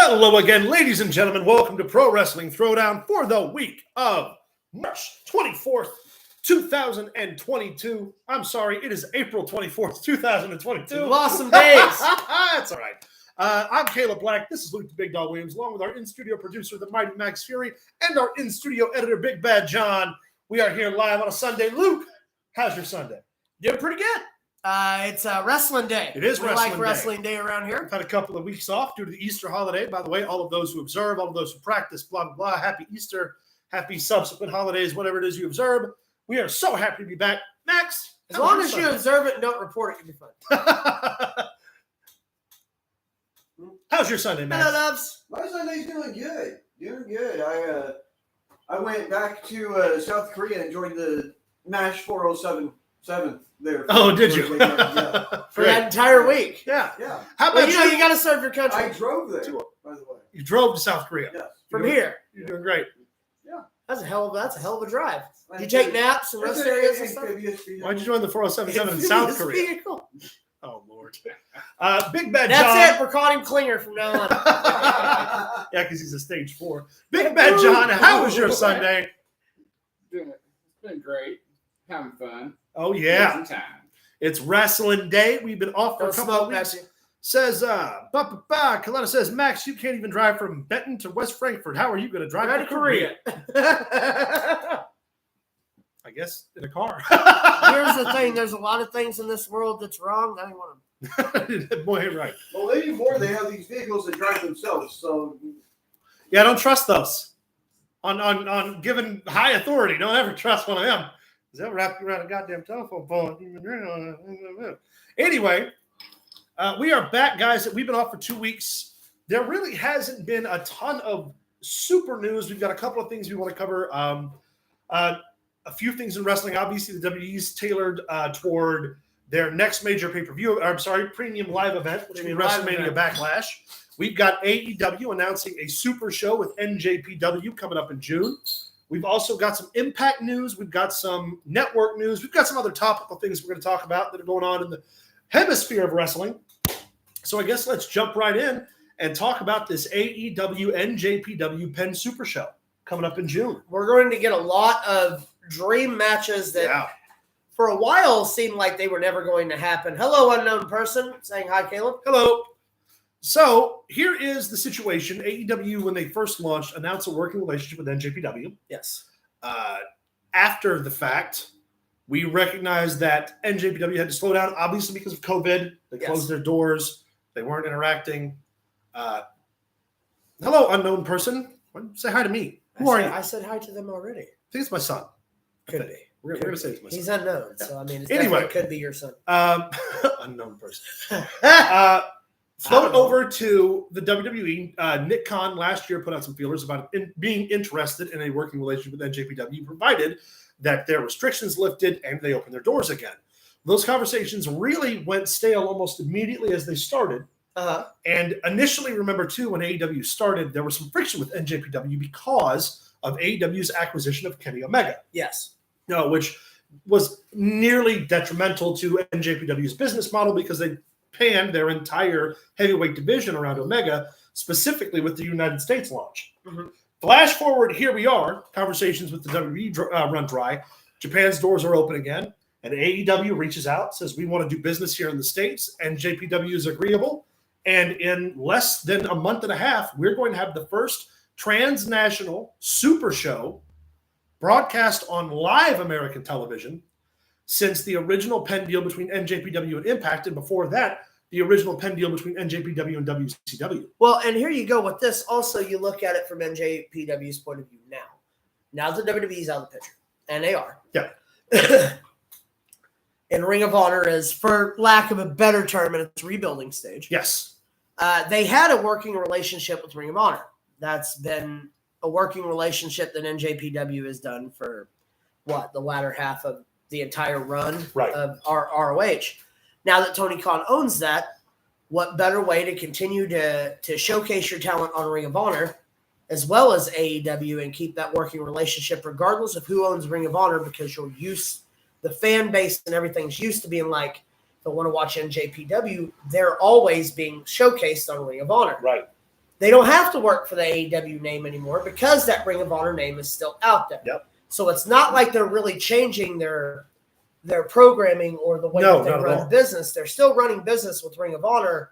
Hello again, ladies and gentlemen. Welcome to Pro Wrestling Throwdown for the week of March 24th, 2022. I'm sorry, it is April 24th, 2022. You lost some days. That's all right. I'm Caleb Black. This is Luke the Big Dog Williams, along with our in-studio producer, the mighty Max Fury, and our in-studio editor, Big Bad John. We are here live on a Sunday. Luke, how's your Sunday? Doing pretty good. It's wrestling day. It is wrestling day. We like wrestling day around here. We've had a couple of weeks off due to the Easter holiday. By the way, all of those who observe, all of those who practice, blah, blah, blah, happy Easter, happy subsequent holidays, whatever it is you observe. We are so happy to be back. Max, as long as you observe it and don't report it, you'll be fine. How's your Sunday, Max? Hello, loves. My Sunday's doing good. Doing good. I went back to South Korea and joined the MASH 407 there. Oh, did you? Yeah. For that entire week. Yeah. Yeah. How about you got to serve your country. I drove there, by the way. You drove to South Korea. Yes. From here. You're doing great. Yeah. That's a hell of a drive. Did you take naps and rest areas and stuff? Why'd you join the 407 in South Korea? Vehicle. Oh, Lord. Big Bad John. That's it. We're calling him Klinger from now on. Yeah, because he's a stage 4. Big Bad John, how was your Sunday? Doing it. It's been great. Having fun. Oh, yeah. Some time. It's wrestling day. We've been off for Don't a couple smoke, of weeks. Messi. Says, Kalana says, Max, you can't even drive from Benton to West Frankfurt. How are you going to drive Right to Korea. I guess in a car. Here's the thing. There's a lot of things in this world that's wrong. That ain't one of them. Boy, you're right. Well, anymore they have these vehicles that drive themselves, so Yeah, I don't trust those. On given high authority, don't ever trust one of them. They'll wrap you around a goddamn telephone pole. Anyway, we are back, guys. We've been off for 2 weeks. There really hasn't been a ton of super news. We've got a couple of things we want to cover. A few things in wrestling. Obviously, the WWE's tailored toward their next major pay-per-view. Premium live event, which means WrestleMania Backlash. We've got AEW announcing a super show with Njpw coming up in June. We've also got some Impact news. We've got some network news. We've got some other topical things we're going to talk about that are going on in the hemisphere of wrestling. So I guess let's jump right in and talk about this AEW Njpw Penn Super Show coming up in June. We're going to get a lot of dream matches that for a while seemed like they were never going to happen. Hello, unknown person. Saying hi, Caleb. Hello. So here is the situation. AEW, when they first launched, announced a working relationship with Njpw. Yes. After the fact, we recognized that Njpw had to slow down, obviously because of COVID. They closed their doors. They weren't interacting. Hello, unknown person. Say hi to me. Who are you? I said hi to them already. I think it's my son. Could be. We're going to say it's my son. He's unknown, so I mean, it Anyway. could be your son. Unknown person. Float over to the WWE. Nick Khan last year put out some feelers about being interested in a working relationship with Njpw, provided that their restrictions lifted and they opened their doors again. Those conversations really went stale almost immediately as they started. And initially, remember, too, when AEW started, there was some friction with Njpw because of AEW's acquisition of Kenny Omega. Yes. No, which was nearly detrimental to NJPW's business model because they panned their entire heavyweight division around Omega, specifically with the United States launch. Mm-hmm. Flash forward, here we are. Conversations with the WWE run dry. Japan's doors are open again, and AEW reaches out, says, we want to do business here in the States, and JPW is agreeable. And in less than a month and a half, we're going to have the first transnational super show broadcast on live American television since the original Penn deal between NJPW and Impact, and before that, the original Penn deal between NJPW and WCW. Well, and here you go with this. Also, you look at it from NJPW's point of view now. Now the WWE's out of the picture, and they are. Yeah. And Ring of Honor is, for lack of a better term, in its rebuilding stage. Yes. They had a working relationship with Ring of Honor. That's been a working relationship that NJPW has done for, the latter half of the entire run of our ROH. Now that Tony Khan owns that, what better way to continue to showcase your talent on Ring of Honor as well as AEW and keep that working relationship regardless of who owns Ring of Honor, because the fan base and everything's used to being like, if I want to watch NJPW, they're always being showcased on Ring of Honor. Right. They don't have to work for the AEW name anymore because that Ring of Honor name is still out there. Yep. So it's not like they're really changing their programming or the way that they run business. They're still running business with Ring of Honor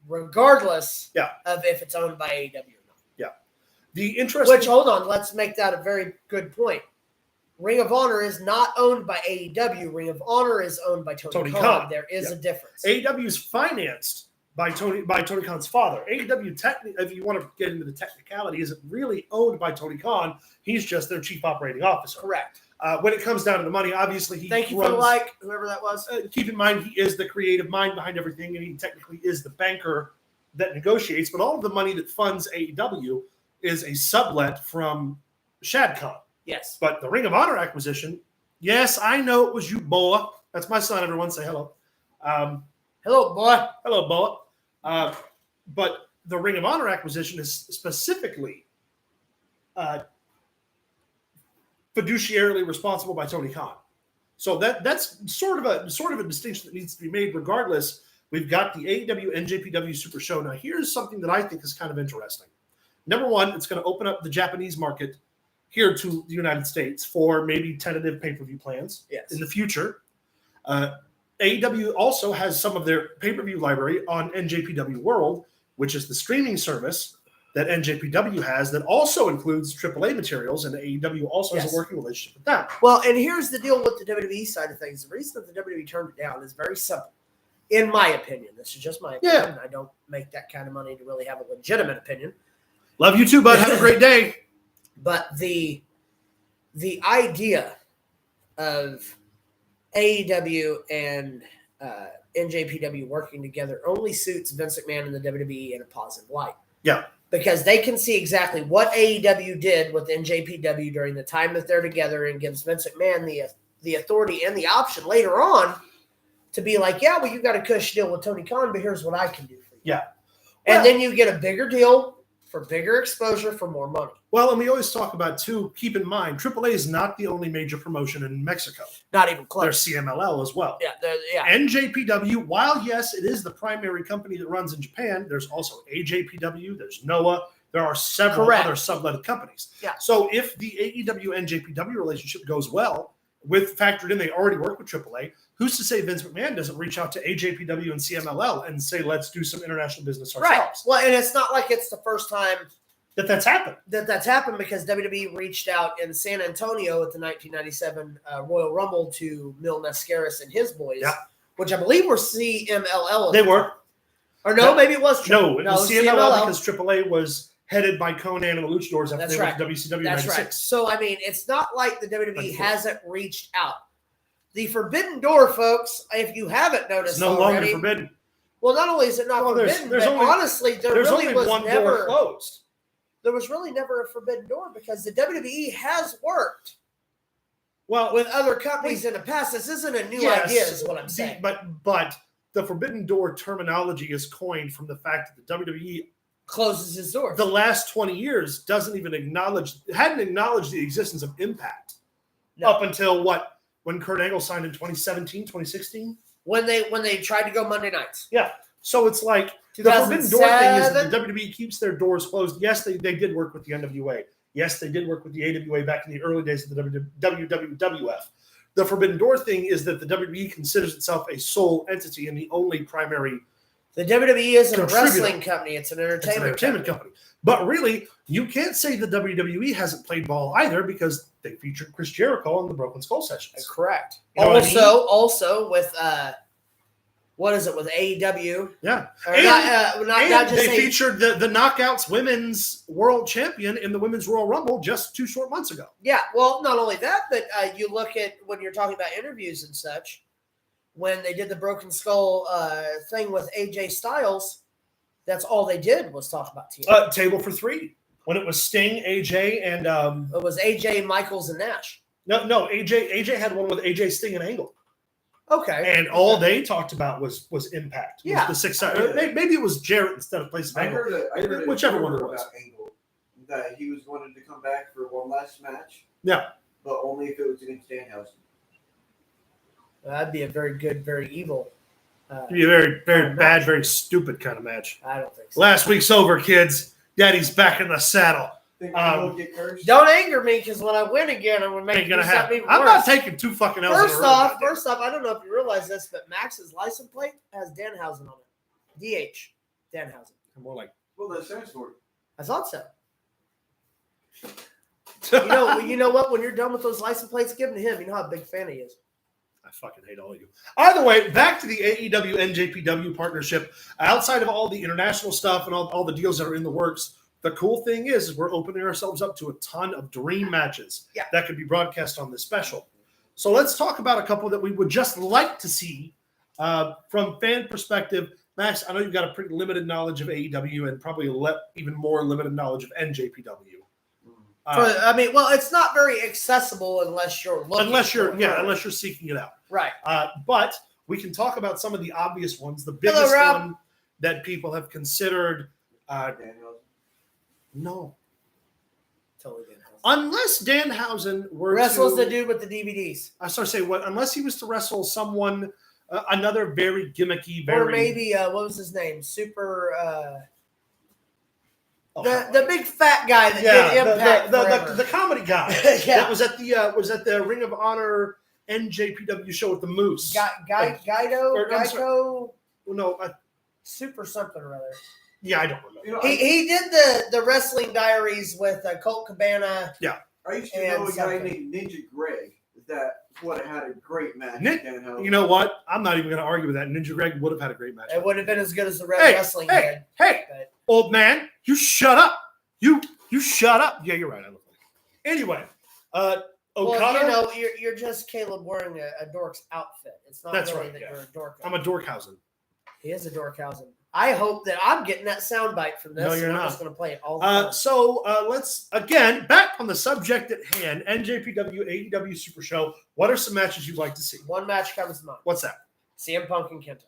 regardless of if it's owned by AEW or not. Yeah. The interesting... Which, hold on, let's make that a very good point. Ring of Honor is not owned by AEW. Ring of Honor is owned by Tony Khan. There is a difference. AEW is financed by Tony Khan's father. AEW, if you want to get into the technicality, isn't really owned by Tony Khan. He's just their chief operating officer. Correct. When it comes down to the money, obviously he Thank you for the like, whoever that was. Keep in mind, he is the creative mind behind everything, and he technically is the banker that negotiates. But all of the money that funds AEW is a sublet from Shad Khan. Yes. But the Ring of Honor acquisition, yes, I know it was you, boy. That's my son. Everyone say hello. Hello, boy. Hello, boy. But the Ring of Honor acquisition is specifically fiduciarily responsible by Tony Khan. So that's sort of a distinction that needs to be made. Regardless, we've got the AEW NJPW Super Show. Now, here's something that I think is kind of interesting. Number one, it's going to open up the Japanese market here to the United States for maybe tentative pay-per-view plans in the future. AEW also has some of their pay-per-view library on NJPW World, which is the streaming service that NJPW has that also includes AAA materials, and AEW also has a working relationship with them. Well, and here's the deal with the WWE side of things. The reason that the WWE turned it down is very simple. In my opinion, this is just my opinion. I don't make that kind of money to really have a legitimate opinion. Love you too, bud. Have a great day. But the idea of AEW and NJPW working together only suits Vince McMahon and the WWE in a positive light. Yeah. Because they can see exactly what AEW did with NJPW during the time that they're together, and gives Vince McMahon the authority and the option later on to be like, yeah, well, you got a cush deal with Tony Khan, but here's what I can do for you. Yeah. And then you get a bigger deal for bigger exposure for more money. Well, and we always talk about, too, keep in mind, AAA is not the only major promotion in Mexico. Not even close. There's CMLL as well. Yeah. NJPW, while, yes, it is the primary company that runs in Japan, there's also AJPW, there's NOAH, there are several other subletted companies. Yeah. So if the AEW NJPW relationship goes well, with factored in they already work with AAA, who's to say Vince McMahon doesn't reach out to AJPW and CMLL and say, let's do some international business ourselves? Right. Well, and it's not like it's the first time that's happened. That's happened, because WWE reached out in San Antonio at the 1997 Royal Rumble to Mil Mascaras and his boys, which I believe were CMLL. They were. Or no, maybe it was No, it was CMLL because AAA was headed by Conan and the Luchadors after they went to WCW. That's 96. right. So, I mean, it's not like the WWE hasn't reached out. The Forbidden Door, folks, if you haven't noticed, it's no longer forbidden. Well, not only is it not forbidden, but honestly, there really was one never door closed. There was really never a forbidden door, because the WWE has worked well with other companies in the past. This isn't a new idea, is what I'm saying. But the forbidden door terminology is coined from the fact that the WWE closes its doors. The last 20 years hadn't acknowledged the existence of Impact up until when Kurt Angle signed in 2017, 2016? When they tried to go Monday nights. Yeah. So it's like the forbidden door thing is that the WWE keeps their doors closed. Yes, they did work with the NWA. Yes, they did work with the AWA back in the early days of the WWF. The forbidden door thing is that the WWE considers itself a sole entity and the only primary. The WWE isn't a wrestling company. It's an entertainment company. But really, you can't say the WWE hasn't played ball either, because they featured Chris Jericho on the Broken Skull sessions. Correct. Also with what is it with AEW? Yeah. They featured the Knockouts Women's World Champion in the Women's Royal Rumble just 2 short months ago. Yeah. Well, not only that, but you look at when you're talking about interviews and such, when they did the Broken Skull thing with AJ Styles, that's all they did was talk about TNA. Table for 3. When it was Sting, AJ, and it was AJ, Michaels, and Nash. No, AJ had one with AJ, Sting, and Angle. Okay. And all they talked about was Impact. Yeah. Was the 6 side. Maybe it was Jarrett instead of Place of Angle. I heard whichever one it was. About Angle, that he was wanting to come back for one last match. Yeah. But only if it was against Danhausen. That'd be a very good, very evil. It'd be a very, very bad, very stupid kind of match. I don't think so. Last week's over, kids. Daddy's back in the saddle. Think we'll get cursed? Don't anger me, because when I win again, I'm going to make Ain't you gonna something happen. even I'm worse. not taking 2 fucking L's. First in a row, off, goddamn. I don't know if you realize this, but Max's license plate has Danhausen on it. DH, Danhausen. More like. Well, that stands for it. I thought so. You know what? When you're done with those license plates, give them to him. You know how big fan he is. I fucking hate all of you. Either way, back to the AEW NJPW partnership. Outside of all the international stuff and all the deals that are in the works, the cool thing is we're opening ourselves up to a ton of dream matches that could be broadcast on this special. So let's talk about a couple that we would just like to see from fan perspective. Max, I know you've got a pretty limited knowledge of AEW and probably even more limited knowledge of NJPW. It's not very accessible unless you're looking. Unless you're seeking it out. Right. But we can talk about some of the obvious ones. The biggest one that people have considered. No. Totally Danhausen. Unless Danhausen were wrestles the dude with the DVDs. I started to say what? Unless he was to wrestle someone, another very gimmicky, or maybe what was his name? Super. The big fat guy that did Impact. the comedy guy. That was at the Ring of Honor NJPW show with the Moose. Geico. No, Super something or other. Yeah, I don't remember. He did the Wrestling Diaries with Colt Cabana. Yeah. I used to know a guy named Ninja Greg. That would have had a great match. You know what? I'm not even going to argue with that. Ninja Greg would have had a great match. It would have been as good as the Red Wrestling did. Hey, old man, you shut up. You shut up. Yeah, you're right. I look like it. Anyway, Okada. Well, you're just Caleb wearing a dork's outfit. It's not That's really right, that yeah. you're a dork. I'm a Dorkhausen. He is a Dorkhausen. I hope that I'm getting that soundbite from this. No, you're not. I'm just going to play it all the time. So let's, again, back on the subject at hand, NJPW AEW Super Show. What are some matches you'd like to see? One match comes to mind. What's that? CM Punk and Kenta.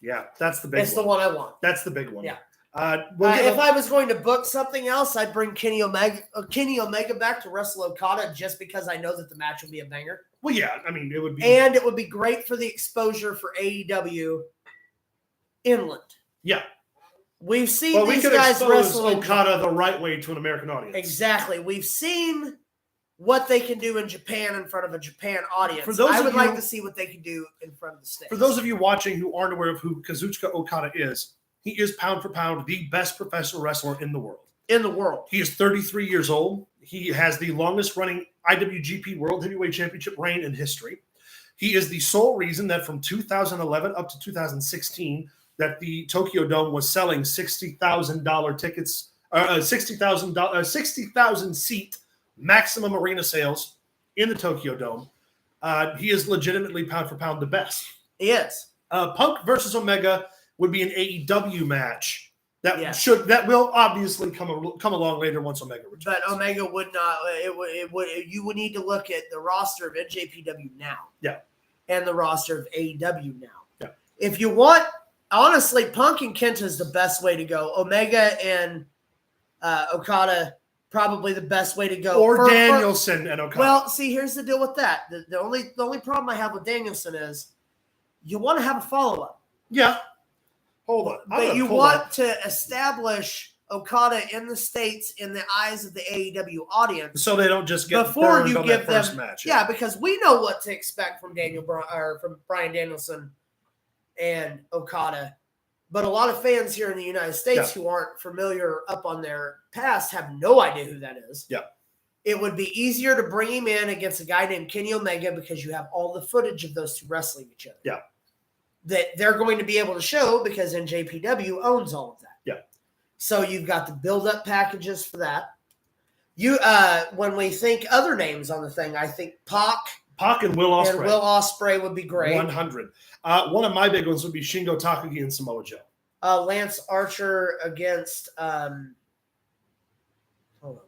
Yeah, that's the big one. It's the one I want. That's the big one. Yeah. If I was going to book something else, I'd bring Kenny Omega back to wrestle Okada just because I know that the match will be a banger. Well, yeah, I mean, it would be. And it would be great for the exposure for AEW inland. Yeah. We've seen these guys wrestle Okada the right way to an American audience. Exactly. We've seen what they can do in Japan in front of a Japan audience. For those I would of like you- to see what they can do in front of the States. For those of you watching who aren't aware of who Kazuchika Okada is, he is pound for pound the best professional wrestler in the world. In the world. He is 33 years old. He has the longest running IWGP World Heavyweight Championship reign in history. He is the sole reason that from 2011 up to 2016 that the Tokyo Dome was selling $60,000 tickets, 60,000 seat maximum arena sales in the Tokyo Dome. He is legitimately pound for pound the best. He is. Punk versus Omega would be an AEW match that Yes. will obviously come along later once Omega returns. But Omega would not. You would need to look at the roster of NJPW now. Yeah. And the roster of AEW now. Yeah. If you want, honestly, Punk and Kenta is the best way to go. Omega and Okada, probably the best way to go. Or Danielson and Okada. Well, see, here's the deal with that. The only problem I have with Danielson is you want to have a follow-up. Yeah. Hold on. But you want to establish Okada in the States in the eyes of the AEW audience. So they don't just get before burned you on give that first them match. Yeah, because we know what to expect from from Bryan Danielson and Okada. But a lot of fans here in the United States who aren't familiar up on their past have no idea who that is. Yeah. It would be easier to bring him in against a guy named Kenny Omega because you have all the footage of those two wrestling each other. Yeah. That they're going to be able to show because NJPW owns all of that. Yeah. So you've got the build-up packages for that. When we think other names on the thing, I think Pac and Will Ospreay. And Will Ospreay would be great. 100. One of my big ones would be Shingo Takagi and Samoa Joe. Lance Archer against hold on.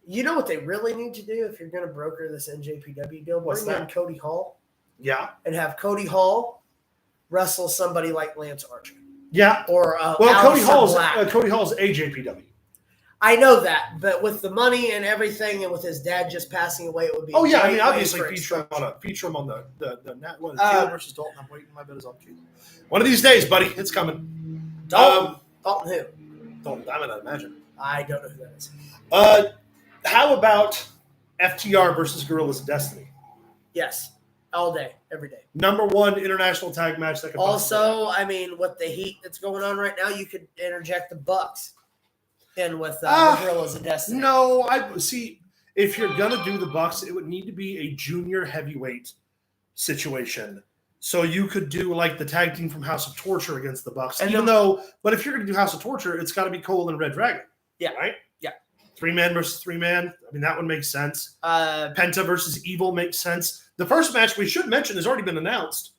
You know what they really need to do if you're going to broker this NJPW deal? What's Bring in that? Cody Hall. Yeah. And have Cody Hall wrestle somebody like Lance Archer. Yeah. Or Cody Hall's AJPW. I know that, but with the money and everything, and with his dad just passing away, it would be. Oh yeah, I mean obviously feature him on the Taylor versus Dalton. I'm waiting. My bet is on Keith. One of these days, buddy, it's coming. Dalton. Dalton who? Dalton Diamond, I imagine. I don't know who that is. How about FTR versus Gorillas of Destiny? Yes. All day, every day. #1 international tag match that could also, I mean, with the heat that's going on right now, you could interject the Bucks in with the Gorillas of Destiny. No, I see. If you're gonna do the Bucks, it would need to be a junior heavyweight situation. So you could do like the tag team from House of Torture against the Bucks. But if you're gonna do House of Torture, it's got to be Cole and Red Dragon. Yeah. Right. Yeah. 3-man versus 3-man. I mean, that one makes sense. Penta versus Evil makes sense. The first match we should mention has already been announced.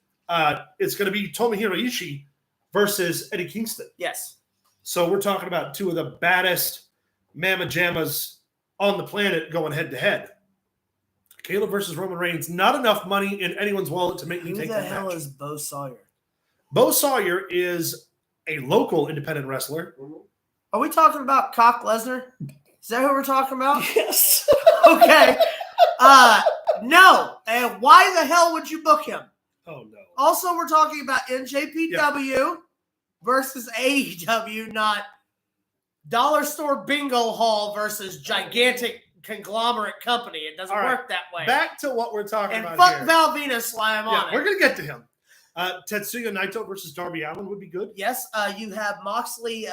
It's going to be Tomohiro Ishii versus Eddie Kingston. Yes. So we're talking about two of the baddest mamma jammas on the planet going head to head. Caleb versus Roman Reigns. Not enough money in anyone's wallet to make me take that match. Who the hell is Bo Sawyer? Bo Sawyer is a local independent wrestler. Are we talking about Cock Lesnar? Is that who we're talking about? Yes. Okay. No. And why the hell would you book him? Oh, no. Also, we're talking about NJPW versus AEW, not Dollar Store Bingo Hall versus gigantic conglomerate company. It doesn't work that way. Back to what we're talking about and fuck here. Val Venus while I'm on it. We're going to get to him. Tetsuya Naito versus Darby Allin would be good. Yes, you have Moxley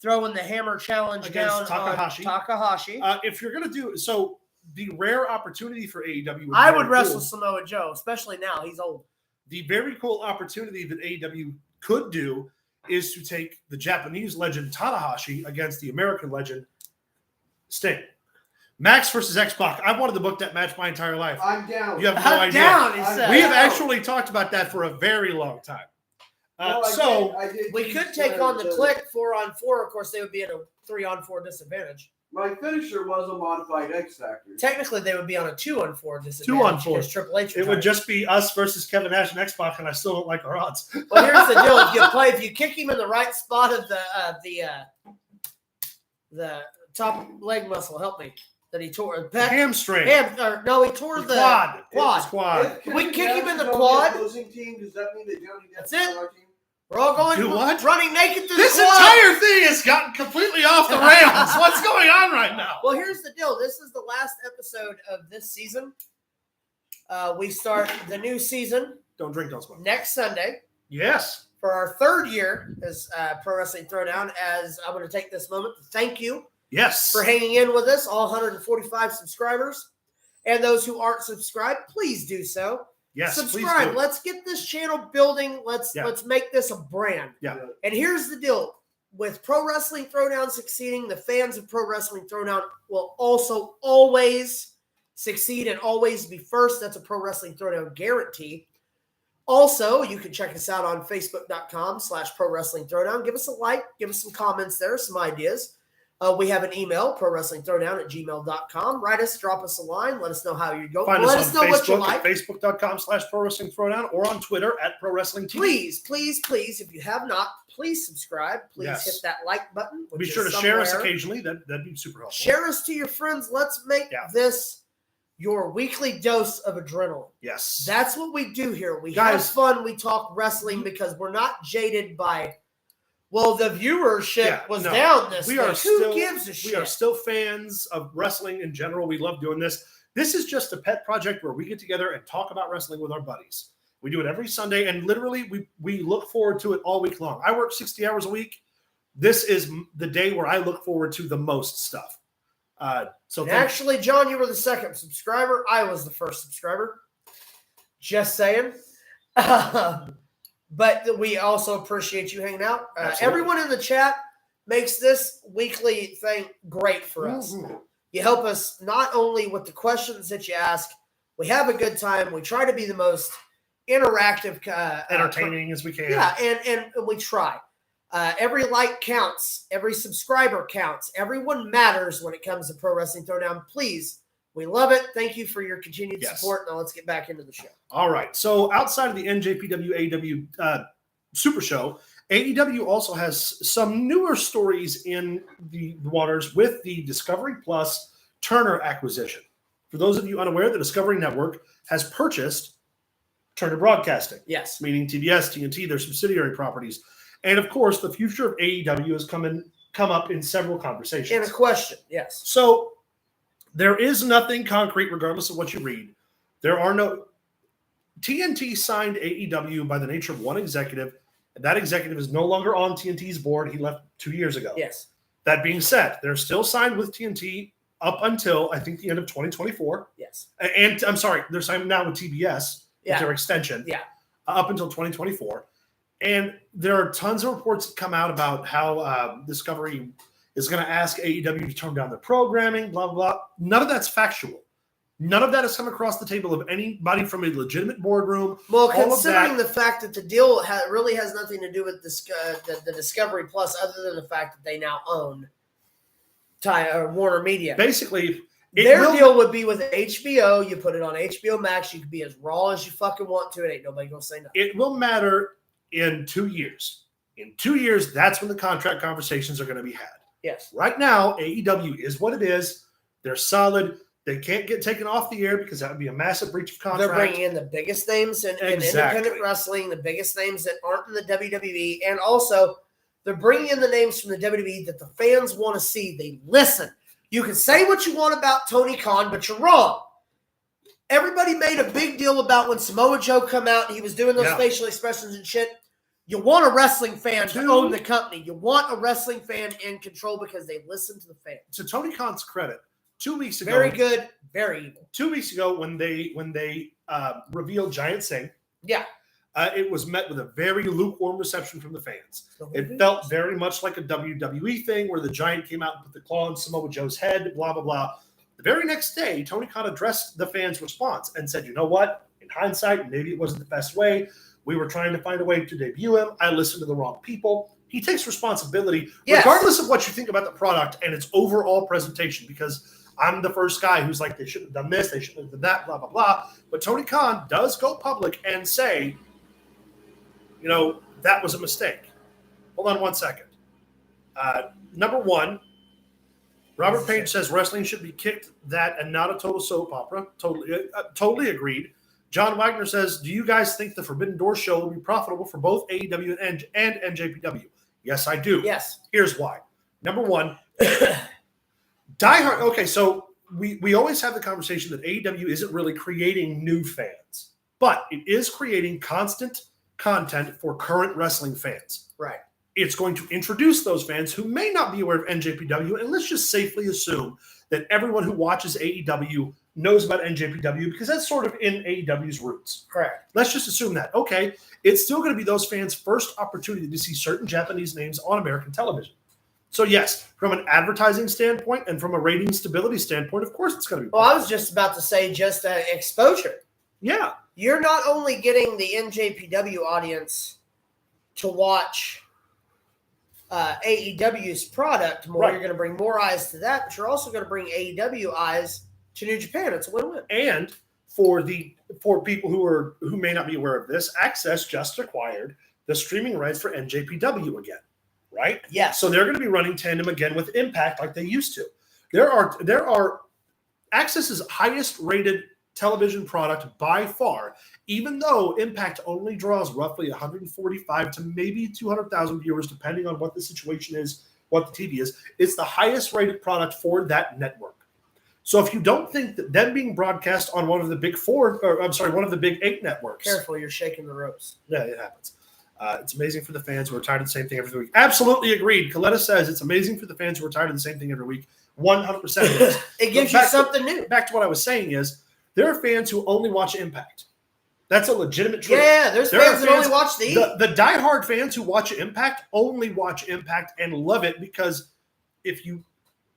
throwing the hammer challenge against down Takahashi. on Takahashi. If you're going to do so, the rare opportunity for AEW would I would wrestle Samoa Joe, especially now. He's old. The very cool opportunity that AEW could do is to take the Japanese legend Tanahashi against the American legend Sting. Max versus X-Pac. I've wanted to book that match my entire life. I'm down. You have no idea. Down, he said. We have actually talked about that for a very long time. I did we could take on the Click 4-on-4. Of course, they would be at a 3-on-4 disadvantage. My finisher was a modified X Factor. Technically, they would be on a 2-on-4 disadvantage. 2-on-4. Because Triple H it would just be us versus Kevin Nash and X-Pac, and I still don't like our odds. Well, here's the deal: if you kick him in the right spot of the top leg muscle, help me. That he tore the hamstring. He tore the quad. Quad. We kick him in the quad. Team, does that mean that Johnny That's it. We're all going running naked through this the quad. Entire thing has gotten completely off the rails. What's going on right now? Well, here's the deal. This is the last episode of this season. We start the new season. Don't drink, don't smoke. Next Sunday. Yes. For our 3rd year as Pro Wrestling Throwdown, as I'm going to take this moment to thank you. Yes. For hanging in with us, all 145 subscribers. And those who aren't subscribed, please do so. Yes, subscribe. Please do. Let's get this channel building. Let's make this a brand. Yeah. And here's the deal. With Pro Wrestling Throwdown succeeding, the fans of Pro Wrestling Throwdown will also always succeed and always be first. That's a Pro Wrestling Throwdown guarantee. Also, you can check us out on Facebook.com/Pro Wrestling Throwdown. Give us a like. Give us some comments there, some ideas. We have an email, prowrestlingthrowdown@gmail.com. Write us, drop us a line. Let us know how you're going. Let us know what you like. Facebook.com/Pro Wrestling Throwdown or on Twitter @Pro Wrestling TV. Please, if you have not, please subscribe. Please hit that like button. Be sure to share us occasionally. That'd be super helpful. Share us to your friends. Let's make this your weekly dose of adrenaline. Yes. That's what we do here. We have fun. We talk wrestling because we're not jaded by the viewership was down this week. Who gives a shit? We are still fans of wrestling in general. We love doing this. This is just a pet project where we get together and talk about wrestling with our buddies. We do it every Sunday, and literally we look forward to it all week long. I work 60 hours a week. This is the day where I look forward to the most stuff. Actually, John, you were the second subscriber. I was the first subscriber. Just saying. But we also appreciate you hanging out. Everyone in the chat makes this weekly thing great for us. Mm-hmm. You help us not only with the questions that you ask. We have a good time. We try to be the most interactive, entertaining as we can. Yeah, and we try. Every like counts. Every subscriber counts. Everyone matters when it comes to Pro Wrestling Throwdown. Please. We love it. Thank you for your continued support. Now let's get back into the show. All right. So outside of the NJPW AEW Super Show, AEW also has some newer stories in the waters with the Discovery Plus Turner acquisition. For those of you unaware, the Discovery Network has purchased Turner Broadcasting. Yes. Meaning TBS, TNT, their subsidiary properties. And of course, the future of AEW has come up in several conversations. In a question, yes. So there is nothing concrete, regardless of what you read. There are no TNT signed AEW by the nature of one executive, and that executive is no longer on TNT's board. He left 2 years ago. Yes. That being said, they're still signed with TNT up until I think the end of 2024. Yes. And I'm sorry, they're signed now with TBS with their extension. Yeah. Up until 2024. And there are tons of reports that come out about how Discovery is going to ask AEW to turn down their programming, blah, blah, blah. None of that's factual. None of that has come across the table of anybody from a legitimate boardroom. Well, considering the fact that the deal really has nothing to do with the Discovery Plus, other than the fact that they now own Warner Media. Basically, their deal would be with HBO. You put it on HBO Max. You can be as raw as you fucking want to. It ain't nobody going to say nothing. It will matter in 2 years. In 2 years, that's when the contract conversations are going to be had. Yes. Right now, AEW is what it is. They're solid. They can't get taken off the air because that would be a massive breach of contract. They're bringing in the biggest names in independent wrestling, the biggest names that aren't in the WWE, and also they're bringing in the names from the WWE that the fans want to see. They listen. You can say what you want about Tony Khan, but you're wrong. Everybody made a big deal about when Samoa Joe come out and he was doing those facial expressions and shit. You want a wrestling fan to own the company. You want a wrestling fan in control because they listen to the fans. To Tony Khan's credit, 2 weeks ago, very good, very evil. 2 weeks ago, when they revealed Giant Singh, it was met with a very lukewarm reception from the fans. It felt very much like a WWE thing where the Giant came out and put the claw on Samoa Joe's head, blah, blah, blah. The very next day, Tony Khan addressed the fans' response and said, you know what? In hindsight, maybe it wasn't the best way. We were trying to find a way to debut him. I listened to the wrong people. He takes responsibility, regardless of what you think about the product and its overall presentation, because I'm the first guy who's like, they shouldn't have done this, they shouldn't have done that, blah, blah, blah. But Tony Khan does go public and say, you know, that was a mistake. Hold on 1 second. Number one, Robert Page says wrestling should be kicked that and not a total soap opera. Totally agreed. John Wagner says, do you guys think the Forbidden Door show will be profitable for both AEW and NJPW? Yes, I do. Yes. Here's why. Number one, diehard. Okay, so we always have the conversation that AEW isn't really creating new fans, but it is creating constant content for current wrestling fans. Right. It's going to introduce those fans who may not be aware of NJPW, and let's just safely assume that everyone who watches AEW knows about NJPW because that's sort of in AEW's roots. Correct. Let's just assume that. Okay, it's still going to be those fans' first opportunity to see certain Japanese names on American television. So yes, from an advertising standpoint and from a rating stability standpoint, of course it's going to be. Well, I was just about to say just exposure. Yeah. You're not only getting the NJPW audience to watch AEW's product more, you're going to bring more eyes to that, but you're also going to bring AEW eyes to New Japan. It's a win-win. And for people who may not be aware of this, Access just acquired the streaming rights for NJPW again, right? Yes. So they're going to be running tandem again with Impact like they used to. There are Access's highest rated television product by far, even though Impact only draws roughly 145 to maybe 200,000 viewers, depending on what the situation is, what the TV is. It's the highest rated product for that network. So if you don't think that them being broadcast on one of the big one of the big 8 networks. Careful, you're shaking the ropes. Yeah, it happens. It's amazing for the fans who are tired of the same thing every week. Absolutely agreed. Coletta says it's amazing for the fans who are tired of the same thing every week. 100%. It gives you something new. Back to what I was saying is, there are fans who only watch Impact. That's a legitimate truth. Yeah, there's fans that only watch the diehard fans who watch Impact only watch Impact and love it because if you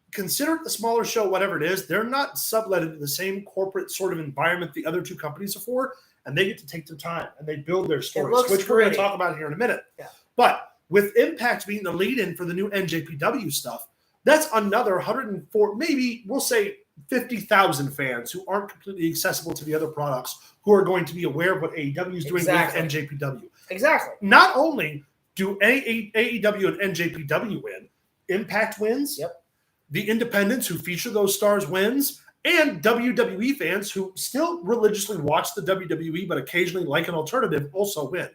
consider it the smaller show, whatever it is, they're not sublet into the same corporate sort of environment the other two companies are for, and they get to take their time and they build their stories, which we're going to talk about here in a minute. Yeah. But with Impact being the lead-in for the new NJPW stuff, that's another 104, maybe we'll say 50,000 fans who aren't completely accessible to the other products who are going to be aware of what AEW is doing with NJPW. Exactly. Not only do AEW and NJPW win, Impact wins. Yep. The independents who feature those stars wins, and WWE fans who still religiously watch the WWE but occasionally like an alternative also win.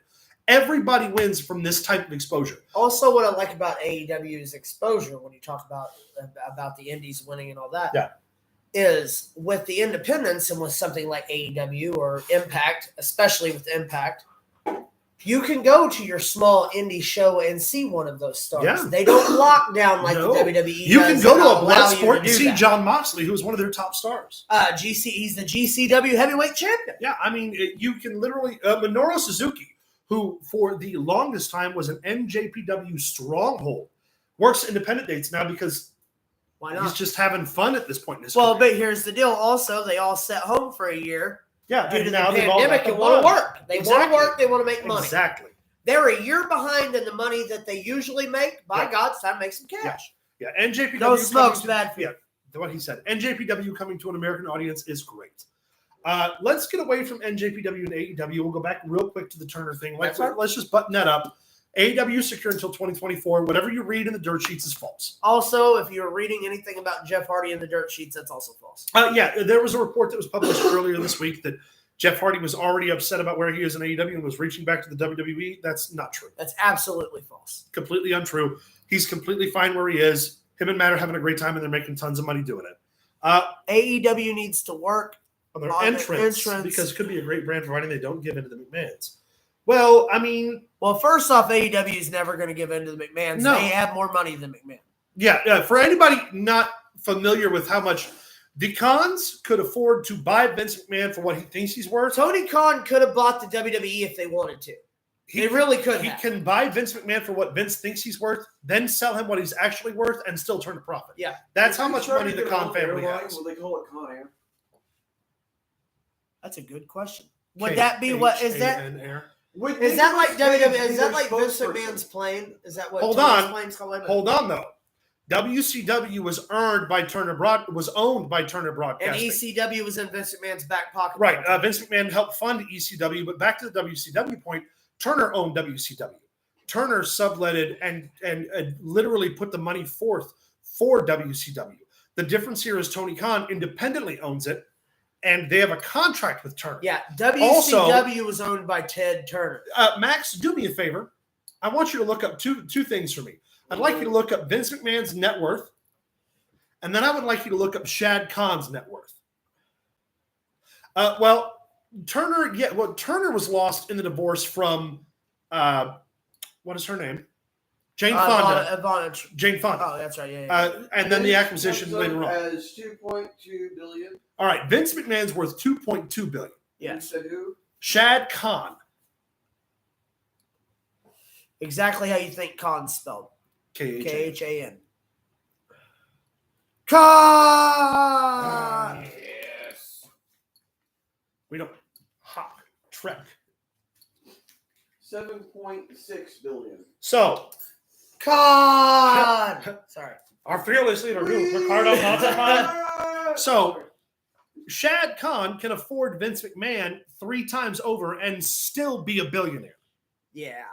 Everybody wins from this type of exposure. Also, what I like about AEW's exposure, when you talk about the indies winning and all that, is with the independents and with something like AEW or Impact, especially with Impact, you can go to your small indie show and see one of those stars. Yeah. They don't lock down like the WWE. You can go to a Bloodsport and see that. John Moxley, who was one of their top stars. He's the GCW heavyweight champion. Yeah, I mean, you can literally Minoru Suzuki, who for the longest time was an NJPW stronghold, works independent dates now because why not? He's just having fun at this point in his career. career. But here's the deal. Also, they all sat home for a year. Yeah, due to now the pandemic and want to work. They want to work. They want to make money. Exactly. They're a year behind in the money that they usually make. By God, it's time to make some cash. Yeah, NJPW. No smoke's bad for you. Yeah, what he said. NJPW coming to an American audience is great. Let's get away from NJPW and AEW. We'll go back real quick to the Turner thing. Let's just button that up. AEW is secure until 2024. Whatever you read in the dirt sheets is false. Also, if you're reading anything about Jeff Hardy in the dirt sheets, that's also false. Yeah, there was a report that was published earlier this week that Jeff Hardy was already upset about where he is in AEW and was reaching back to the WWE. That's not true. That's absolutely false. Completely untrue. He's completely fine where he is. Him and Matt are having a great time, and they're making tons of money doing it. AEW needs to work on their entrance because it could be a great brand providing they don't give into the McMahons. Well, I mean... Well, first off, AEW is never going to give in to the McMahons. No. They have more money than McMahon. Yeah, for anybody not familiar with how much the Khans could afford to buy Vince McMahon for what he thinks he's worth. Tony Khan could have bought the WWE if they wanted to. They really could He have. can buy Vince McMahon for what Vince thinks he's worth, then sell him what he's actually worth, and still turn a profit. Yeah. That's how much money the Khan family has. Will they call it Con Air? That's a good question. Would that be what is that? Is that like WWE? Is that like Vince McMahon's plane? Is that what? Hold Tony's on. plane's called? Hold on though. WCW was owned by Turner Broadcasting. And ECW was in Vince McMahon's back pocket. Right. Vince McMahon helped fund ECW, but back to the WCW point, Turner owned WCW. Turner subletted and literally put the money forth for WCW. The difference here is Tony Khan independently owns it, and they have a contract with Turner. Yeah, WCW was owned by Ted Turner. Max, do me a favor. I want you to look up two things for me. I'd like you to look up Vince McMahon's net worth, and then I would like you to look up Shad Khan's net worth. Turner was lost in the divorce from, what is her name? Jane Fonda. Jane Fonda. Oh, that's right. Yeah. And then the acquisition later on. As $2.2 billion. All right, Vince McMahon's worth $2.2 billion. Yes. You said who? Shad Khan. Exactly how you think Khan's spelled. Khan. Khan. Yes. We don't hop trek. $7.6 billion. So, Khan. Sorry. Our fearless leader, Ricardo Montalban. So, Shad Khan can afford Vince McMahon 3 times over and still be a billionaire. Yeah.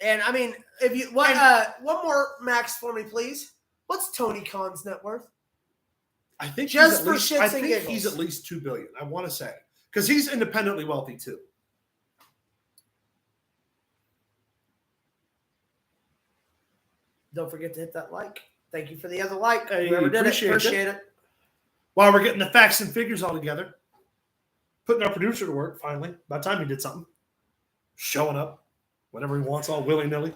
And I mean, if you one more Max for me, please. What's Tony Khan's net worth? I think just for shits and giggles. He's at least $2 billion. I want to say because he's independently wealthy too. Don't forget to hit that like. Thank you for the other like. Hey, Whoever did it, appreciate it. While we're getting the facts and figures all together, putting our producer to work finally. By the time he did something, showing up whenever he wants, all willy-nilly.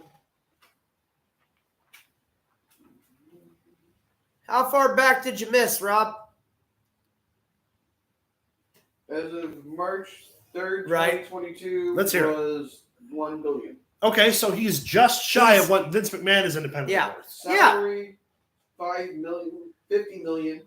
How far back did you miss, Rob? As of March 3rd, Right. 2022, Let's hear it. was $1 billion. Okay, so he's just shy of what Vince McMahon is independently worth. Salary, $5 million, $50 million.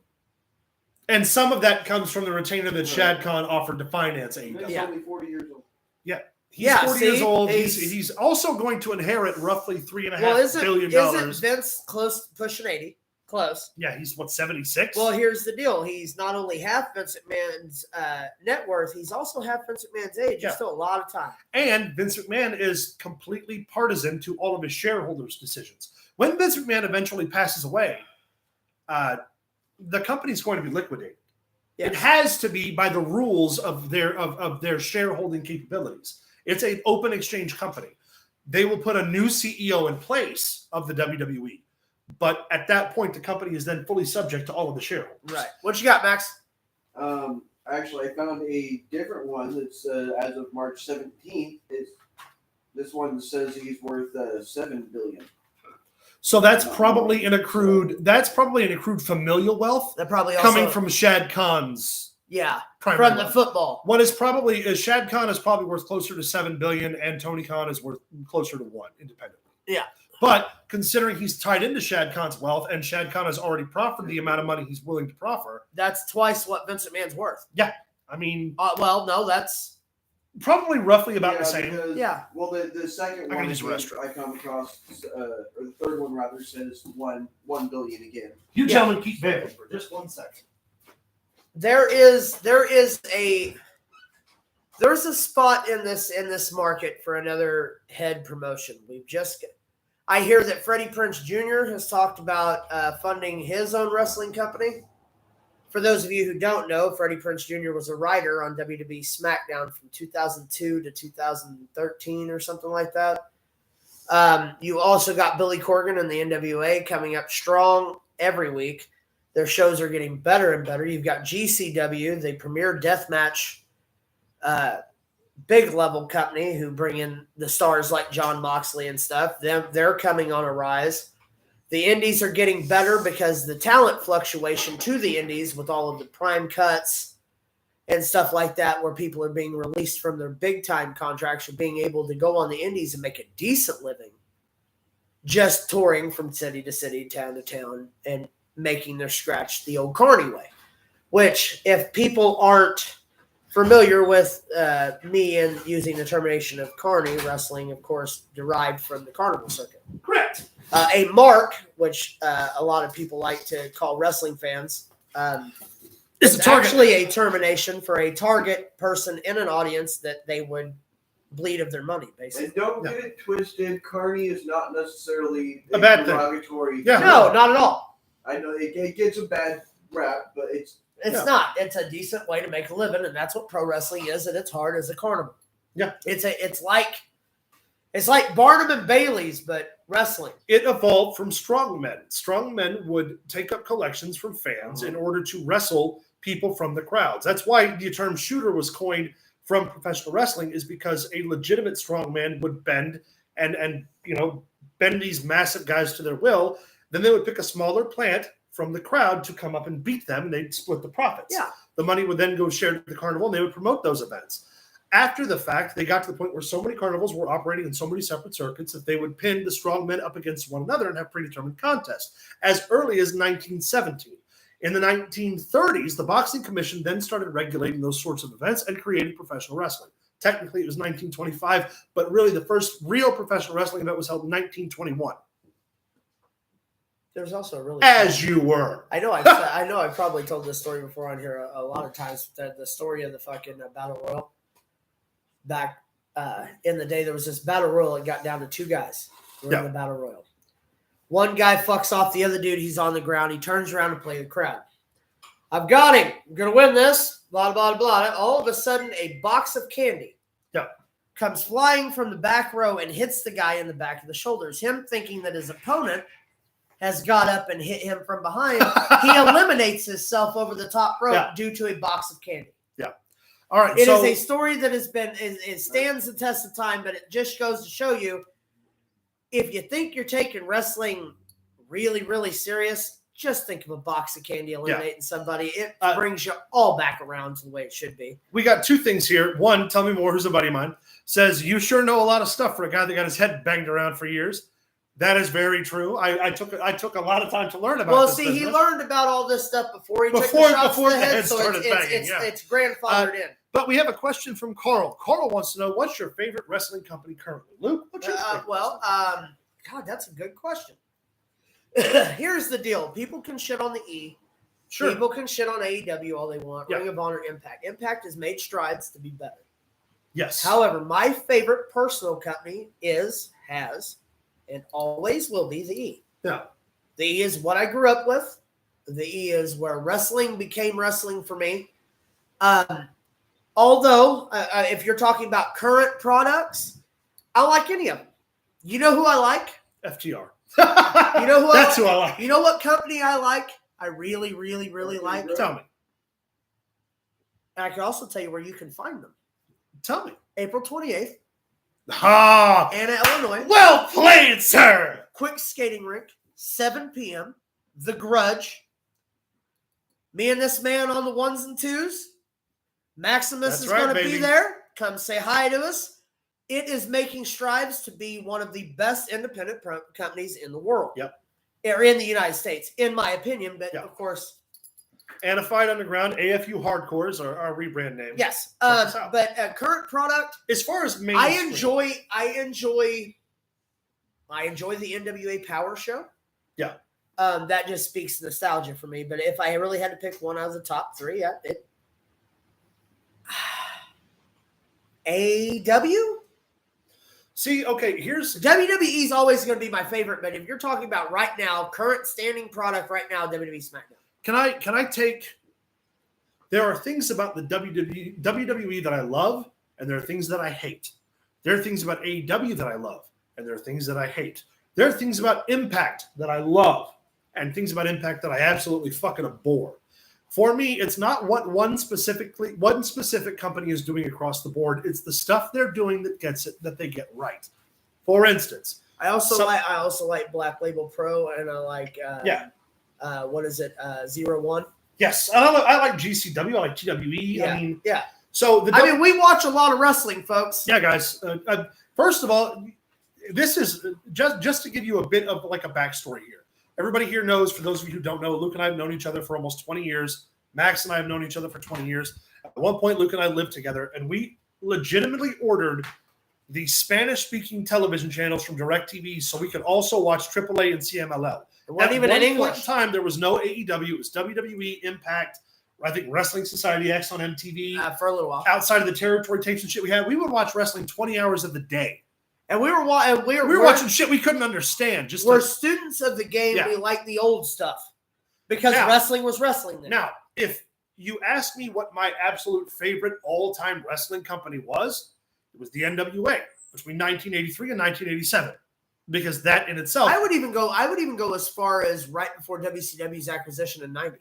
And some of that comes from the retainer that Shad Khan offered to finance AEW. Vince is only 40 years old. Yeah. He's 40 years old. He's also going to inherit roughly $3.5 billion. Isn't Vince close to pushing 80? Close. Yeah, he's 76? Well, here's the deal. He's not only half Vince McMahon's net worth, he's also half Vince McMahon's age. There's still a lot of time. And Vince McMahon is completely partisan to all of his shareholders' decisions. When Vince McMahon eventually passes away, the company's going to be liquidated. Yes. It has to be by the rules of their shareholding capabilities. It's an open exchange company. They will put a new CEO in place of the WWE. But at that point, the company is then fully subject to all of the shareholders. Right. What you got, Max? Actually, I found a different one that's as of March 17th. This one says he's worth $7 billion. So that's probably an accrued. That's probably an accrued familial wealth. That probably also, coming from Shad Khan's. Yeah, primary from the wealth. football. What is probably Shad Khan is probably worth closer to $7 billion, and Tony Khan is worth closer to $1 billion independently. Yeah. But considering he's tied into Shad Khan's wealth, and Shad Khan has already proffered the amount of money he's willing to proffer, that's twice what Vince McMahon's worth. Yeah, I mean, well, no, that's probably roughly about the same. Because, Yeah. Well, the second I one can use the restroom. I come across, or the third one rather, says $1 billion again. You gentlemen keep begging for just 1 second. there's a spot in this market for another head promotion. I hear that Freddie Prinze Jr. has talked about funding his own wrestling company. For those of you who don't know, Freddie Prinze Jr. was a writer on WWE SmackDown from 2002 to 2013 or something like that. You also got Billy Corgan and the NWA coming up strong every week. Their shows are getting better and better. You've got GCW, the premier deathmatch big level company who bring in the stars like Jon Moxley and stuff. They're coming on a rise. The indies are getting better because the talent fluctuation to the indies with all of the prime cuts and stuff like that, where people are being released from their big time contracts, or being able to go on the indies and make a decent living just touring from city to city, town to town, and making their scratch the old Carney way. Which, if people aren't familiar with me and using the termination of Carney, wrestling, of course, derived from the carnival circuit. Correct. A mark, which a lot of people like to call wrestling fans, it's actually a termination for a target person in an audience that they would bleed of their money, basically. And don't get it twisted. Carney is not necessarily a bad derogatory. Yeah. No, not at all. I know it gets a bad rap, but it's not. It's a decent way to make a living, and that's what pro wrestling is at its heart, as a carnival. Yeah. It's like Barnum and Bailey's, but wrestling. It evolved from strongmen. Strongmen would take up collections from fans in order to wrestle people from the crowds. That's why the term shooter was coined from professional wrestling, is because a legitimate strongman would bend and bend these massive guys to their will. Then they would pick a smaller plant from the crowd to come up and beat them, and they'd split the profits. Yeah. The money would then go shared to the carnival, and they would promote those events. After the fact, they got to the point where so many carnivals were operating in so many separate circuits that they would pin the strong men up against one another and have predetermined contests as early as 1917. In the 1930s, the Boxing Commission then started regulating those sorts of events and created professional wrestling. Technically, it was 1925, but really the first real professional wrestling event was held in 1921. There's also a really you were. I know I've probably told this story before on here a lot of times. The story of the fucking battle royal. Back in the day, there was this battle royal. It got down to two guys in the battle royal. One guy fucks off the other dude. He's on the ground. He turns around to play the crowd. I've got him. I'm going to win this. Blah, blah, blah. All of a sudden, a box of candy comes flying from the back row and hits the guy in the back of the shoulders. Him thinking that his opponent has got up and hit him from behind. He eliminates himself over the top rope due to a box of candy. All right. It is a story that has been, it stands the test of time, but it just goes to show you, if you think you're taking wrestling really, really serious, just think of a box of candy eliminating somebody. It brings you all back around to the way it should be. We got two things here. One, Tell Me More, who's a buddy of mine, says, you sure know a lot of stuff for a guy that got his head banged around for years. That is very true. I took a lot of time to learn about this business. He learned about all this stuff before he took the shots to the head, so it's grandfathered in. But we have a question from Carl. Carl wants to know, what's your favorite wrestling company currently? Luke, what's your favorite? God, that's a good question. Here's the deal. People can shit on the E. Sure. People can shit on AEW all they want. Ring of Honor, Impact. Impact has made strides to be better. Yes. However, my favorite personal company has, and always will be the E. Yeah. The E is what I grew up with. The E is where wrestling became wrestling for me. Although, if you're talking about current products, I don't like any of them. You know who I like? FTR. You know who That's who I like. You know what company I like? I really, really, really like? Tell me. And I can also tell you where you can find them. Tell me. April 28th. Anna, Illinois. Well played, sir. Quick skating rink, 7 p.m. The Grudge. Me and this man on the ones and twos. Maximus is going to be there. Come say hi to us. It is making strides to be one of the best independent companies in the world. Yep. Or in the United States, in my opinion. But, of course. And a Fight Underground, AFU Hardcore is our rebrand name. Yes. But current product. As far as mainstream. I enjoy the NWA Power Show. Yeah. That just speaks nostalgia for me. But if I really had to pick one out of the top three, AEW? See, okay, here's... WWE is always going to be my favorite, but if you're talking about right now, current standing product right now, WWE SmackDown. Can I take... There are things about the WWE that I love, and there are things that I hate. There are things about AEW that I love, and there are things that I hate. There are things about Impact that I love, and things about Impact that I absolutely fucking abhor. For me, it's not what one specific company is doing across the board. It's the stuff they're doing that they get right. For instance, I also like Black Label Pro, and I like what is it, 01? Yes, I like GCW. I like TWE. Yeah. So we watch a lot of wrestling, folks. Yeah, guys. First of all, this is just to give you a bit of like a backstory here. Everybody here knows, for those of you who don't know, Luke and I have known each other for almost 20 years. Max and I have known each other for 20 years. At one point, Luke and I lived together, and we legitimately ordered the Spanish-speaking television channels from DirecTV so we could also watch AAA and CMLL. It wasn't even in English. At one point in time, there was no AEW. It was WWE, Impact, I think Wrestling Society X on MTV. For a little while. Outside of the territory tapes and shit we had, we would watch wrestling 20 hours of the day. And we were watching shit we couldn't understand. We're students of the game. Yeah. We like the old stuff because wrestling was wrestling then. Now, if you ask me what my absolute favorite all-time wrestling company was, it was the NWA between 1983 and 1987, because that in itself. I would even go as far as right before WCW's acquisition in 90.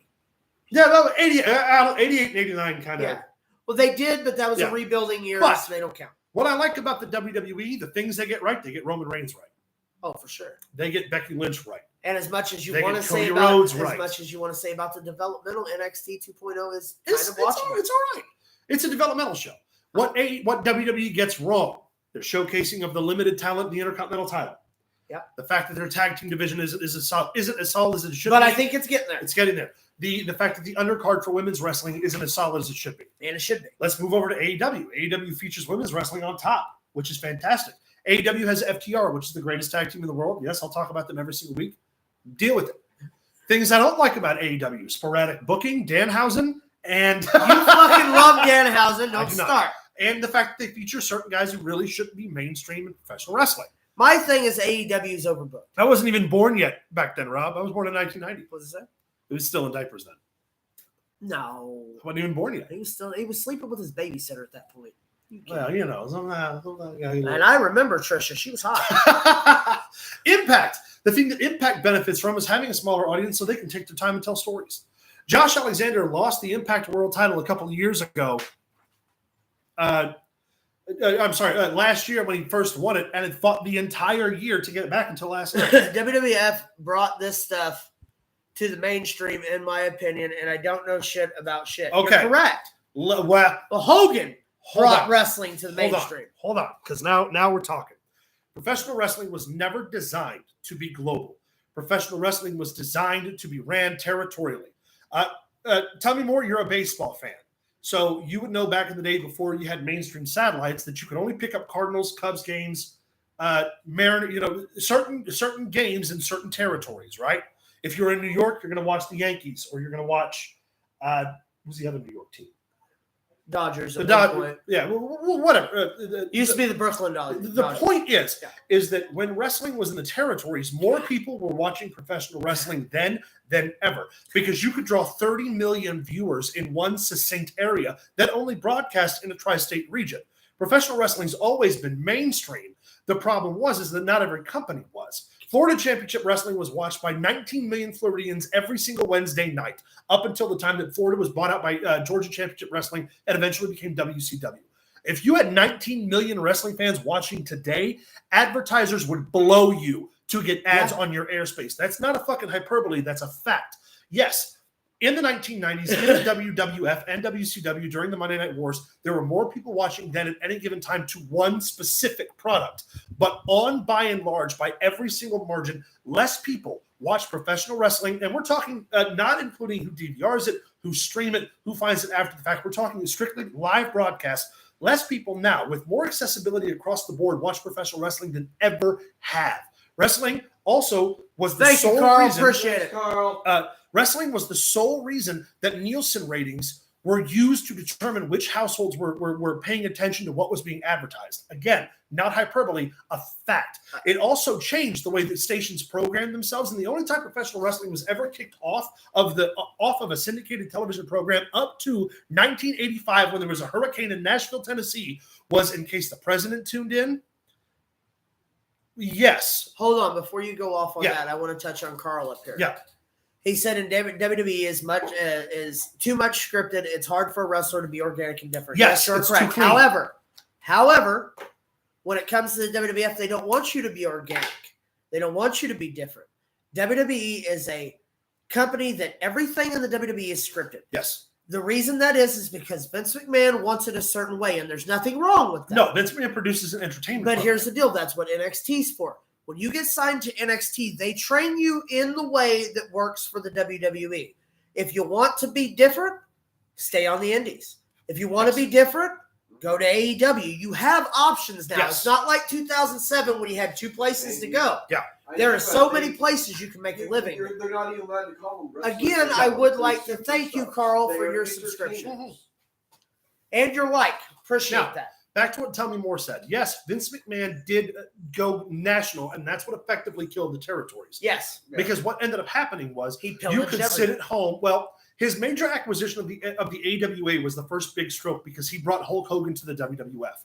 Yeah, no, 88 and 89 kind of. Yeah. Well, they did, but that was a rebuilding year, so they don't count. What I like about the WWE, the things they get right, they get Roman Reigns right. Oh, for sure. They get Becky Lynch right. And as much as you want to say about the developmental, NXT 2.0 is kind of watchable. It's all right. It's a developmental show. What WWE gets wrong, their showcasing of the limited talent in the Intercontinental title. Yeah. The fact that their tag team division isn't as solid as it should be. But I think it's getting there. It's getting there. The fact that the undercard for women's wrestling isn't as solid as it should be. And it should be. Let's move over to AEW. AEW features women's wrestling on top, which is fantastic. AEW has FTR, which is the greatest tag team in the world. Yes, I'll talk about them every single week. Deal with it. Things I don't like about AEW: sporadic booking, Danhausen, and you fucking love Danhausen. Don't start. And the fact that they feature certain guys who really shouldn't be mainstream in professional wrestling. My thing is AEW is overbooked. I wasn't even born yet back then, Rob. I was born in 1990. What is that? It was still in diapers then. No. I wasn't even born yet. He was sleeping with his babysitter at that point. Well, you know. And I remember Trisha. She was hot. Impact. The thing that Impact benefits from is having a smaller audience so they can take their time and tell stories. Josh Alexander lost the Impact World title a couple of years ago. Last year when he first won it, and it fought the entire year to get it back until last night. WWF brought this stuff to the mainstream, in my opinion, and I don't know shit about shit. Okay. You're correct. Well, Hogan brought wrestling to the mainstream. Hold on, because now we're talking. Professional wrestling was never designed to be global. Professional wrestling was designed to be ran territorially. Tell me more. You're a baseball fan. So you would know back in the day before you had mainstream satellites that you could only pick up Cardinals, Cubs games, certain games in certain territories, right? If you're in New York, you're going to watch the Yankees, or you're going to watch who's the other New York team? Dodgers. Yeah, whatever. Used to be the Brooklyn Dodgers. The point is that when wrestling was in the territories, more people were watching professional wrestling then than ever, because you could draw 30 million viewers in one succinct area that only broadcast in a tri-state region. Professional wrestling's always been mainstream. The problem is that not every company was. Florida Championship Wrestling was watched by 19 million Floridians every single Wednesday night, up until the time that Florida was bought out by Georgia Championship Wrestling and eventually became WCW. If you had 19 million wrestling fans watching today, advertisers would blow you to get ads on your airspace. That's not a fucking hyperbole. That's a fact. Yes, in the 1990s, in the WWF and WCW during the Monday Night Wars, there were more people watching than at any given time to one specific product. But by and large, by every single margin, less people watch professional wrestling. And we're talking not including who DVRs it, who stream it, who finds it after the fact. We're talking strictly live broadcast. Less people now, with more accessibility across the board, watch professional wrestling than ever have. Wrestling also was the sole reason. Appreciate it, Carl. Wrestling was the sole reason that Nielsen ratings were used to determine which households were paying attention to what was being advertised. Again, not hyperbole, a fact. It also changed the way that stations programmed themselves, and the only time professional wrestling was ever kicked off of a syndicated television program up to 1985, when there was a hurricane in Nashville, Tennessee, was in case the president tuned in. Yes. Hold on, before you go off on that, I want to touch on Carl up here. Yeah. He said in WWE is too much scripted. It's hard for a wrestler to be organic and different. Yes, sure, it's correct. too clean. However, when it comes to the WWF, they don't want you to be organic. They don't want you to be different. WWE is a company that everything in the WWE is scripted. Yes. The reason that is because Vince McMahon wants it a certain way, and there's nothing wrong with that. No, Vince McMahon produces an entertainment. But here's the deal. That's what NXT's for. When you get signed to NXT, they train you in the way that works for the WWE. If you want to be different, stay on the indies. If you want to be different, go to AEW. You have options now. Yes. It's not like 2007 when you had two places to go. Yeah. There are so many places you can make a living. They're not even allowed to call them wrestlers. Again, I would like to thank you, Carl, for your subscription. And your like. Appreciate that. Back to what Tell Me More said. Yes, Vince McMahon did go national, and that's what effectively killed the territories. Yes. Because what ended up happening was you could sit at home. Well, his major acquisition of the AWA was the first big stroke because he brought Hulk Hogan to the WWF.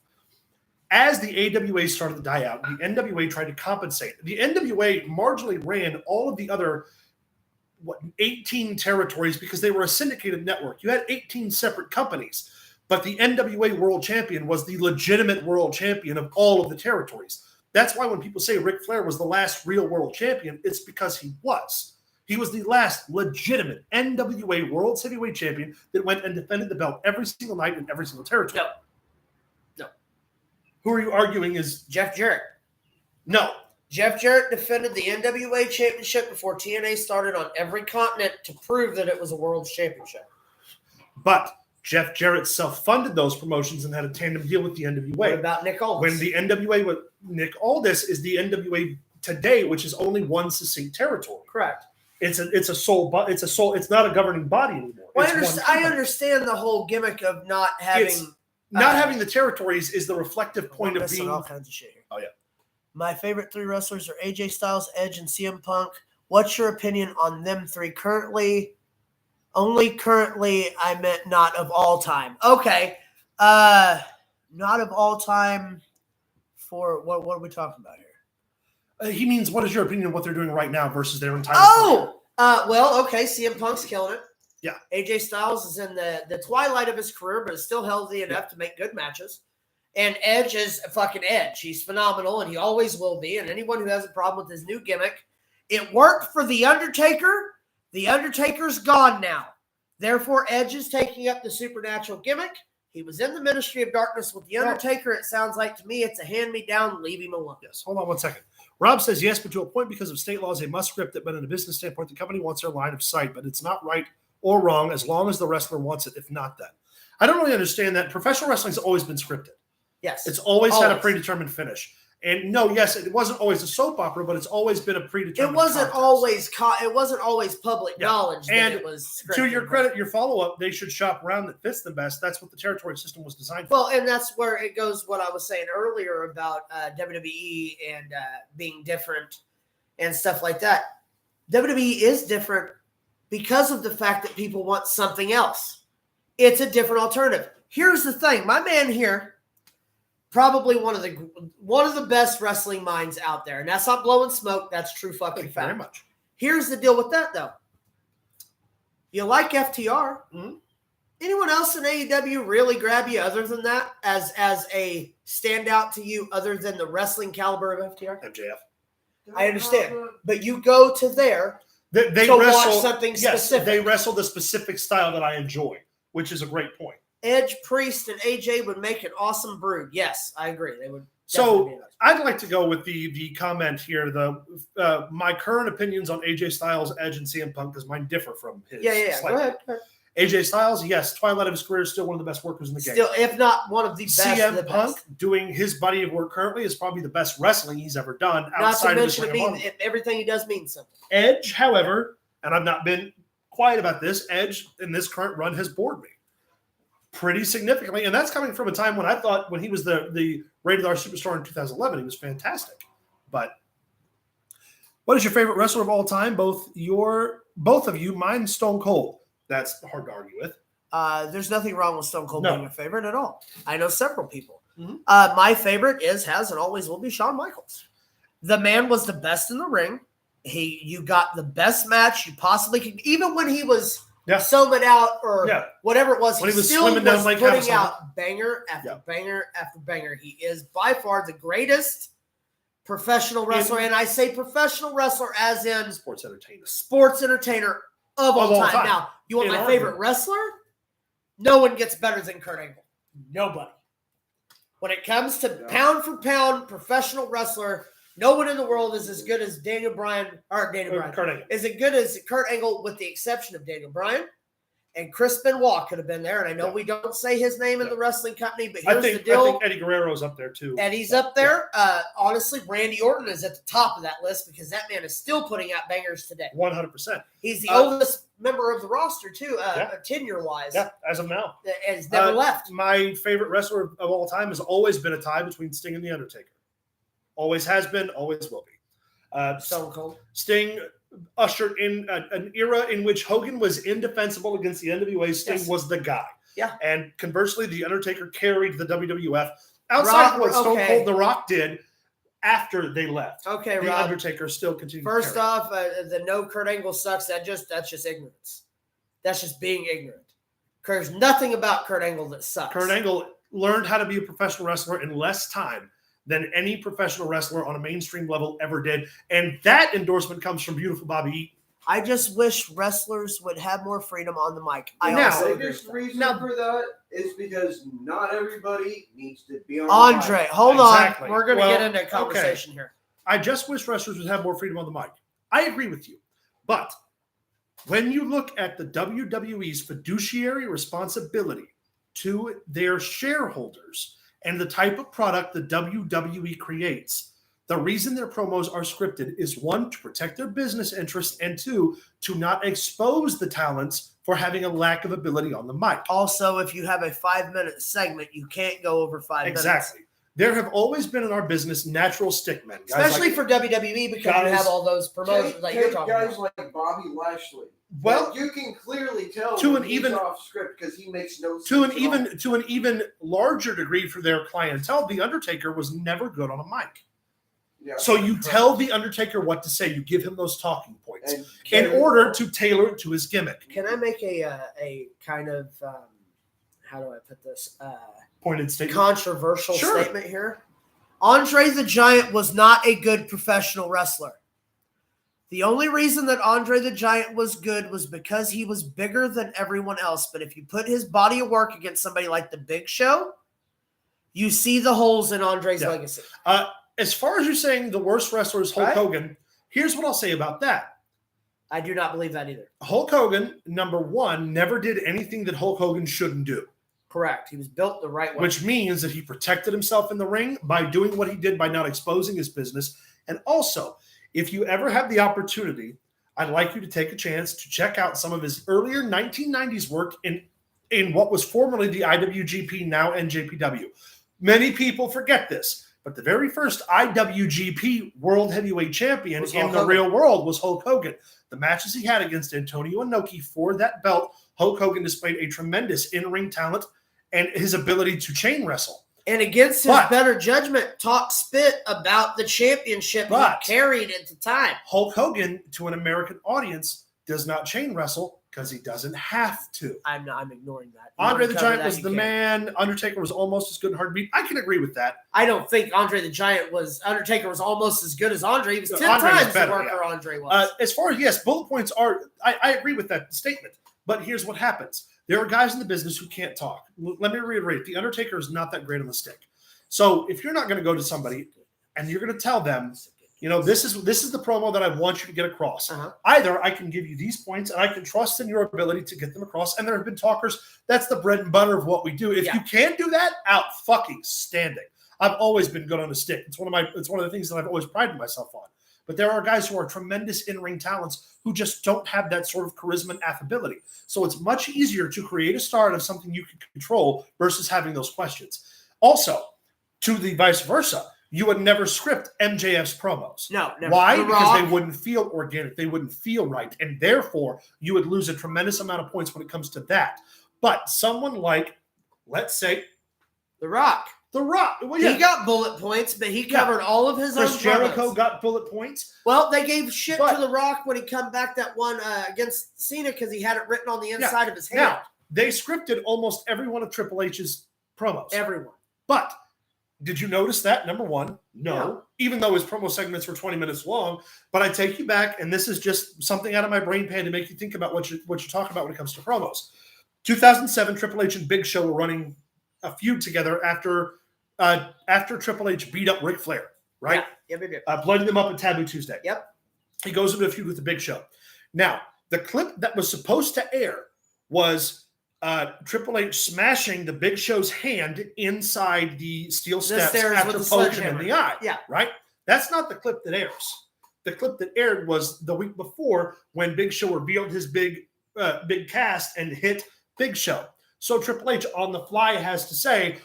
As the AWA started to die out, the NWA tried to compensate. The NWA marginally ran all of the other 18 territories because they were a syndicated network. You had 18 separate companies. But the NWA World Champion was the legitimate world champion of all of the territories. That's why when people say Ric Flair was the last real world champion, it's because he was. He was the last legitimate NWA World Heavyweight Champion that went and defended the belt every single night in every single territory. No. Who are you arguing is Jeff Jarrett? No. Jeff Jarrett defended the NWA Championship before TNA started on every continent to prove that it was a world championship. But Jeff Jarrett self-funded those promotions and had a tandem deal with the NWA. What about Nick Aldis? When the NWA with Nick Aldis is the NWA today, which is only one succinct territory. Correct. It's not a governing body anymore. Well, I understand the whole gimmick of not having having the territories is the reflective point of being all kinds of shit here. Oh yeah. My favorite three wrestlers are AJ Styles, Edge, and CM Punk. What's your opinion on them three currently? Only currently, I meant not of all time. Okay. Not of all time for what are we talking about here? He means, what is your opinion of what they're doing right now versus their entire career? Well, okay. CM Punk's killing it. Yeah. AJ Styles is in the twilight of his career, but is still healthy enough to make good matches. And Edge is a fucking Edge. He's phenomenal, and he always will be. And anyone who has a problem with his new gimmick, it worked for The Undertaker. The Undertaker's gone now. Therefore, Edge is taking up the supernatural gimmick. He was in the Ministry of Darkness with The Undertaker. It sounds like to me it's a hand-me-down. Leave him alone. Yes. Hold on 1 second. Rob says yes, but to a point because of state laws, they must script it. But in a business standpoint, the company wants their line of sight. But it's not right or wrong as long as the wrestler wants it. If not, then. I don't really understand that. Professional wrestling's always been scripted. Yes. It's always had a predetermined finish. And no, yes, it wasn't always a soap opera, but it's always been a predetermined. It wasn't contest. always public knowledge that and it was scripted. To your credit, your follow-up, they should shop around that fits the best. That's what the territory system was designed for. Well, and that's where it goes. What I was saying earlier about WWE and being different and stuff like that. WWE is different because of the fact that people want something else. It's a different alternative. Here's the thing. My man here, probably one of the best wrestling minds out there. And that's not blowing smoke. That's true fucking fact. Very much. Here's the deal with that, though. You like FTR. Mm-hmm. Anyone else in AEW really grab you other than that as a standout to you other than the wrestling caliber of FTR? MJF. I understand. But you go to there They to wrestle, watch something specific. They wrestle the specific style that I enjoy, which is a great point. Edge, Priest, and AJ would make an awesome brood. Yes, I agree. They would. So I'd like to go with the comment here. My current opinions on AJ Styles, Edge, and CM Punk, because mine differ from his. Yeah. Go ahead. AJ Styles, yes, twilight of his career, is still one of the best workers in the game. Still, if not one of the best. CM Punk doing his body of work currently is probably the best wrestling he's ever done. Outside not of to mention everything he does means something. Edge, however, and I've not been quiet about this, Edge in this current run has bored me pretty significantly, and that's coming from a time when I thought when he was the Rated R Superstar in 2011, he was fantastic. But what is your favorite wrestler of all time? Both of you, mine's Stone Cold. That's hard to argue with. There's nothing wrong with Stone Cold being a favorite at all. I know several people. Mm-hmm. My favorite has and always will be Shawn Michaels. The man was the best in the ring. You got the best match you possibly could, even when he was summing out or whatever it was. When he was still swimming down was Lake putting Havasu. out banger after banger after banger. He is by far the greatest professional wrestler, and I say professional wrestler as in sports entertainer of all time. Now, you want my favorite wrestler? No one gets better than Kurt Angle. Nobody. When it comes to pound for pound professional wrestler, no one in the world is as good as Kurt Angle. Is as good as Kurt Angle, with the exception of Daniel Bryan. And Chris Benoit could have been there. And I know we don't say his name in the wrestling company, but here's the deal. I think Eddie Guerrero's up there too. Eddie's up there. Honestly, Randy Orton is at the top of that list because that man is still putting out bangers today. 100%. He's the oldest member of the roster too, tenure-wise. Yeah, as of now. Has never left. My favorite wrestler of all time has always been a tie between Sting and The Undertaker. Always has been, always will be. Stone Cold. Sting ushered in an era in which Hogan was indefensible against the NWA. Sting was the guy. Yeah. And conversely, The Undertaker carried the WWF outside of what Stone Cold The Rock did after they left. Okay, The Undertaker still continued. First off, the no Kurt Angle sucks. That's just ignorance. That's just being ignorant. There's nothing about Kurt Angle that sucks. Kurt Angle learned how to be a professional wrestler in less time than any professional wrestler on a mainstream level ever did. And that endorsement comes from beautiful Bobby Eaton. I just wish wrestlers would have more freedom on the mic. The biggest reason for that is because not everybody needs to be on Andre, the mic. hold on. We're going to get into a conversation here. I just wish wrestlers would have more freedom on the mic. I agree with you. But when you look at the WWE's fiduciary responsibility to their shareholders and the type of product the WWE creates, the reason their promos are scripted is, one, to protect their business interests, and two, to not expose the talents for having a lack of ability on the mic. Also, if you have a 5-minute segment, you can't go over 5 minutes. Exactly. There have always been in our business natural stickmen. Especially for WWE because you have all those promotions that you're talking guys about. like Bobby Lashley. Well, you can clearly tell he's off script because he makes no sense. To an even larger degree for their clientele, The Undertaker was never good on a mic. Yeah, so you tell The Undertaker what to say. You give him those talking points in order to tailor it to his gimmick. Can I make a kind of how do I put this? Pointed statement. Controversial statement here. Andre the Giant was not a good professional wrestler. The only reason that Andre the Giant was good was because he was bigger than everyone else. But if you put his body of work against somebody like the Big Show, you see the holes in Andre's legacy. As far as you're saying the worst wrestler is Hulk Hogan, here's what I'll say about that. I do not believe that either. Hulk Hogan, number one, never did anything that Hulk Hogan shouldn't do. Correct. He was built the right way. Which means that he protected himself in the ring by doing what he did by not exposing his business. And also, if you ever have the opportunity, I'd like you to take a chance to check out some of his earlier 1990s work in what was formerly the IWGP, now NJPW. Many people forget this, but the very first IWGP World Heavyweight Champion in the real world was Hulk Hogan. The matches he had against Antonio Inoki for that belt, Hulk Hogan displayed a tremendous in-ring talent and his ability to chain wrestle. And against his better judgment, talk spit about the championship he carried at the time. Hulk Hogan, to an American audience, does not chain wrestle because he doesn't have to. I'm ignoring that. Andre the Giant was the man. Undertaker was almost as good in hard beat. I can agree with that. I don't think Undertaker was almost as good as Andre. He was 10 times the worker Andre was. As far as, yes, bullet points are, I agree with that statement. But here's what happens. There are guys in the business who can't talk. Let me reiterate. The Undertaker is not that great on the stick. So if you're not going to go to somebody and you're going to tell them, this is the promo that I want you to get across. Either I can give you these points and I can trust in your ability to get them across. And there have been talkers. That's the bread and butter of what we do. If you can't do that, out fucking standing. I've always been good on the stick. It's one of the things that I've always prided myself on. But there are guys who are tremendous in-ring talents who just don't have that sort of charisma and affability. So it's much easier to create a star out of something you can control versus having those questions. Also, to the vice versa, you would never script MJF's promos. No, never. Why? Because they wouldn't feel organic. They wouldn't feel right. And therefore, you would lose a tremendous amount of points when it comes to that. But someone like, let's say, The Rock. The Rock. Well, he got bullet points, but he covered all of his own. Chris Jericho got bullet points. Well, they gave shit to The Rock when he come back that one against Cena because he had it written on the inside of his hand. Now, they scripted almost every one of Triple H's promos. Everyone. But did you notice that? Number one, no. Even though his promo segments were 20 minutes long. But I take you back, and this is just something out of my brain pan to make you think about what you're talking about when it comes to promos. 2007, Triple H and Big Show were running a feud together after Triple H beat up Ric Flair, right? Yep. Bloodied them up at Taboo Tuesday. Yep. He goes into a feud with the Big Show. Now, the clip that was supposed to air was Triple H smashing the Big Show's hand inside the steel steps after poking him in the eye. Yeah. Right? That's not the clip that airs. The clip that aired was the week before when Big Show revealed his big cast and hit Big Show. So Triple H on the fly has to say,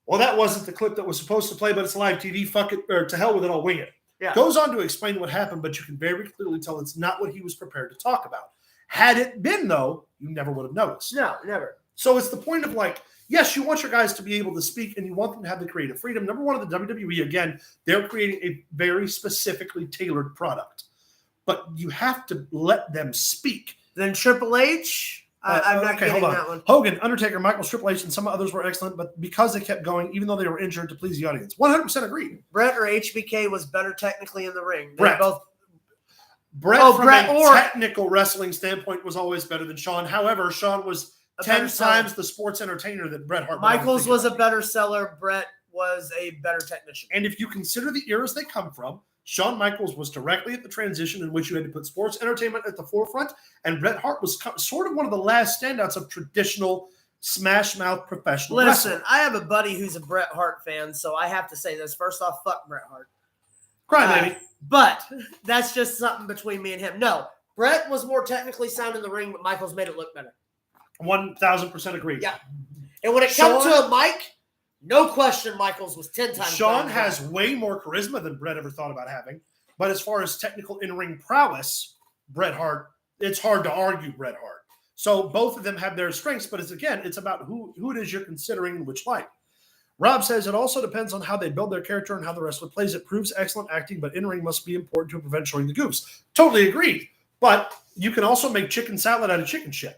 well, that wasn't the clip that was supposed to play, but it's live TV. Fuck it, or to hell with it, I'll wing it. Yeah. Goes on to explain what happened, but you can very clearly tell it's not what he was prepared to talk about. Had it been, though, you never would have noticed. No, never. So it's the point of yes, you want your guys to be able to speak and you want them to have the creative freedom. Number one, of the WWE, again, they're creating a very specifically tailored product. But you have to let them speak. Then Triple H... I'm not getting that one. Hogan, Undertaker, Michaels, Triple H, and some others were excellent, but because they kept going, even though they were injured, to please the audience. 100% agreed. Brett or HBK was better technically in the ring. Brett. Brett from a technical wrestling standpoint was always better than Shawn. However, Shawn was 10 times the sports entertainer that Bret Hart was. Michaels was a better seller. Brett was a better technician. And if you consider the eras they come from, Shawn Michaels was directly at the transition in which you had to put sports entertainment at the forefront, and Bret Hart was sort of one of the last standouts of traditional smash-mouth professional wrestling. I have a buddy who's a Bret Hart fan, so I have to say this. First off, fuck Bret Hart. Cry, baby. But that's just something between me and him. No, Bret was more technically sound in the ring, but Michaels made it look better. 1,000% agreed. Yeah. And when it comes to a mic, no question, Michaels was 10 times. Shawn has way more charisma than Bret ever thought about having. But as far as technical in-ring prowess, Bret Hart, it's hard to argue Bret Hart. So both of them have their strengths, but it's about who it is you're considering in which light. Rob says it also depends on how they build their character and how the wrestler plays. It proves excellent acting, but in-ring must be important to prevent showing the goofs. Totally agreed. But you can also make chicken salad out of chicken shit.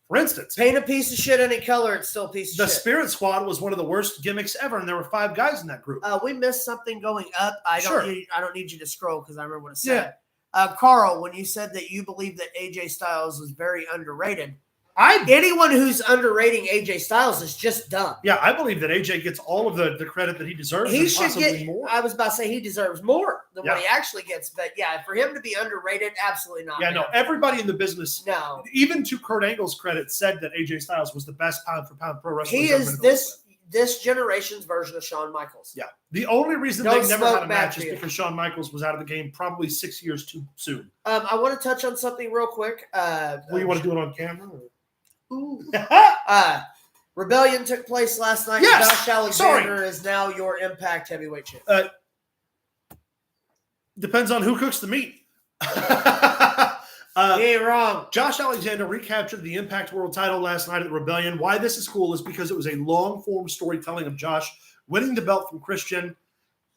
For instance, paint a piece of shit any color, it's still a piece of shit. The Spirit Squad was one of the worst gimmicks ever, and there were 5 guys in that group. We missed something going up. I don't need you to scroll because I remember what it said. Yeah. Carl, when you said that you believe that AJ Styles was very underrated, Anyone who's underrating AJ Styles is just dumb. Yeah, I believe that AJ gets all of the credit that he deserves. He should possibly get more. I was about to say he deserves more than what he actually gets. But yeah, for him to be underrated, absolutely not. Yeah, no, everybody in the business, even to Kurt Angle's credit, said that AJ Styles was the best pound-for-pound pro wrestler. He is this generation's version of Shawn Michaels. Yeah. The only reason they never had a match is because Shawn Michaels was out of the game probably 6 years too soon. I want to touch on something real quick. You want to do it on camera? Ooh. Rebellion took place last night. Yes. Josh Alexander is now your Impact Heavyweight Champion. Depends on who cooks the meat. You ain't wrong. Josh Alexander recaptured the Impact World title last night at Rebellion. Why this is cool is because it was a long-form storytelling of Josh winning the belt from Christian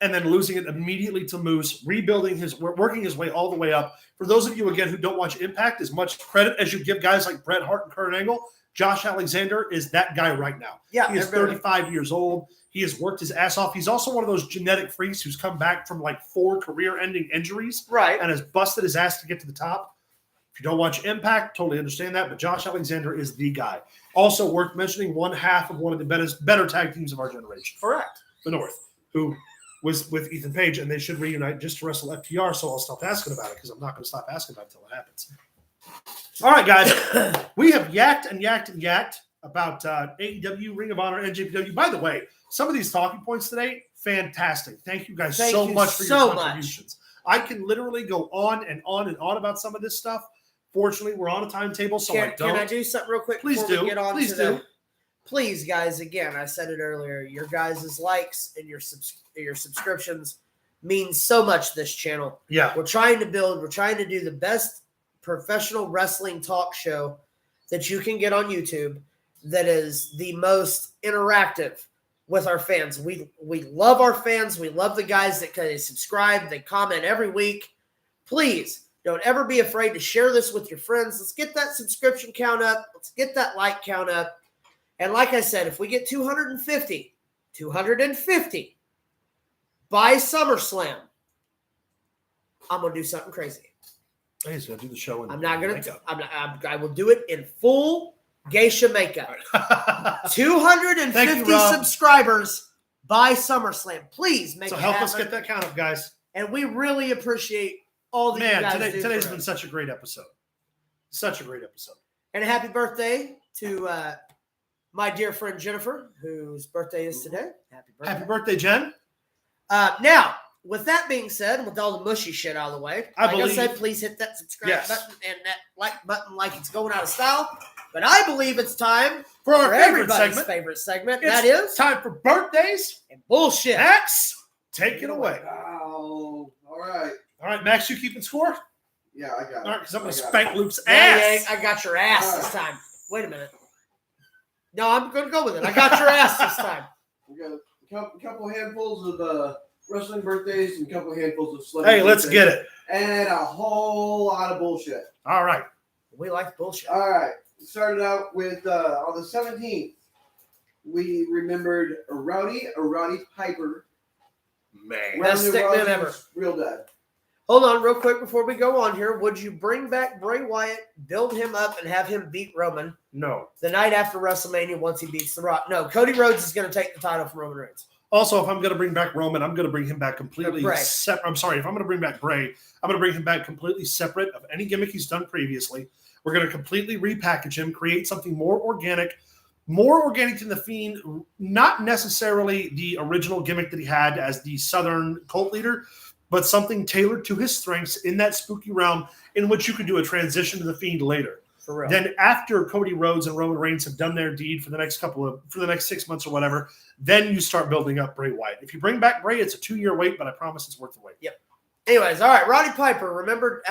and then losing it immediately to Moose, working his way all the way up. For those of you, again, who don't watch Impact, as much credit as you give guys like Bret Hart and Kurt Angle, Josh Alexander is that guy right now. Yeah, he is 35 years old. He has worked his ass off. He's also one of those genetic freaks who's come back from like 4 career-ending injuries and has busted his ass to get to the top. If you don't watch Impact, totally understand that, but Josh Alexander is the guy. Also worth mentioning, one half of one of the better tag teams of our generation. Correct. The North, who was with Ethan Page, and they should reunite just to wrestle FTR, so I'll stop asking about it because I'm not going to stop asking about it until it happens. All right, guys. We have yacked about AEW, Ring of Honor, NJPW. By the way, some of these talking points today, fantastic. Thank you guys so much for your contributions. I can literally go on and on and on about some of this stuff. Fortunately, we're on a timetable, so I don't. Can I do something real quick? Please do. Please, guys, again, I said it earlier, your guys' likes and your subscriptions mean so much to this channel. Yeah. We're trying to do the best professional wrestling talk show that you can get on YouTube that is the most interactive with our fans. We love our fans. We love the guys that they subscribe. They comment every week. Please don't ever be afraid to share this with your friends. Let's get that subscription count up. Let's get that like count up. And like I said, if we get 250 by SummerSlam, I'm going to do something crazy. Hey, he's going to do the show. I will do it in full geisha makeup. 250 subscribers by SummerSlam. Please make it happen. Help us get that count up, guys. And we really appreciate all the you guys do. Today's been such a great episode. Such a great episode. And a happy birthday to my dear friend Jennifer, whose birthday is today. Happy birthday, Jen. Now, with that being said, with all the mushy shit out of the way, I said, please hit that subscribe button and that like button like it's going out of style. But I believe it's time for our everybody's favorite segment. That is time for birthdays and bullshit. Max, take it away. Oh, all right. All right, Max, you keeping score? Yeah, I got it. All right, because I'm going to spank Luke's ass. I got your ass this time. Wait a minute. No, I'm going to go with it. I got your ass this time. We got a couple handfuls of wrestling birthdays and a couple handfuls of celebrity birthdays. Let's get it. And a whole lot of bullshit. All right. We like bullshit. All right. Started out with, on the 17th, we remembered Roddy Piper. Man. Best stickman ever. Real dead. Hold on real quick before we go on here. Would you bring back Bray Wyatt, build him up, and have him beat Roman? No. The night after WrestleMania once he beats The Rock. No, Cody Rhodes is going to take the title from Roman Reigns. Also, if I'm going to bring back Roman, I'm going to bring him back completely separate. I'm sorry. If I'm going to bring back Bray, I'm going to bring him back completely separate of any gimmick he's done previously. We're going to completely repackage him, create something more organic than The Fiend, not necessarily the original gimmick that he had as the Southern cult leader, but something tailored to his strengths in that spooky realm in which you could do a transition to The Fiend later. For real. Then after Cody Rhodes and Roman Reigns have done their deed for the next 6 months or whatever, then you start building up Bray Wyatt. If you bring back Bray, it's a 2-year wait, but I promise it's worth the wait. Yep. Anyways, all right, Roddy Piper. Remember,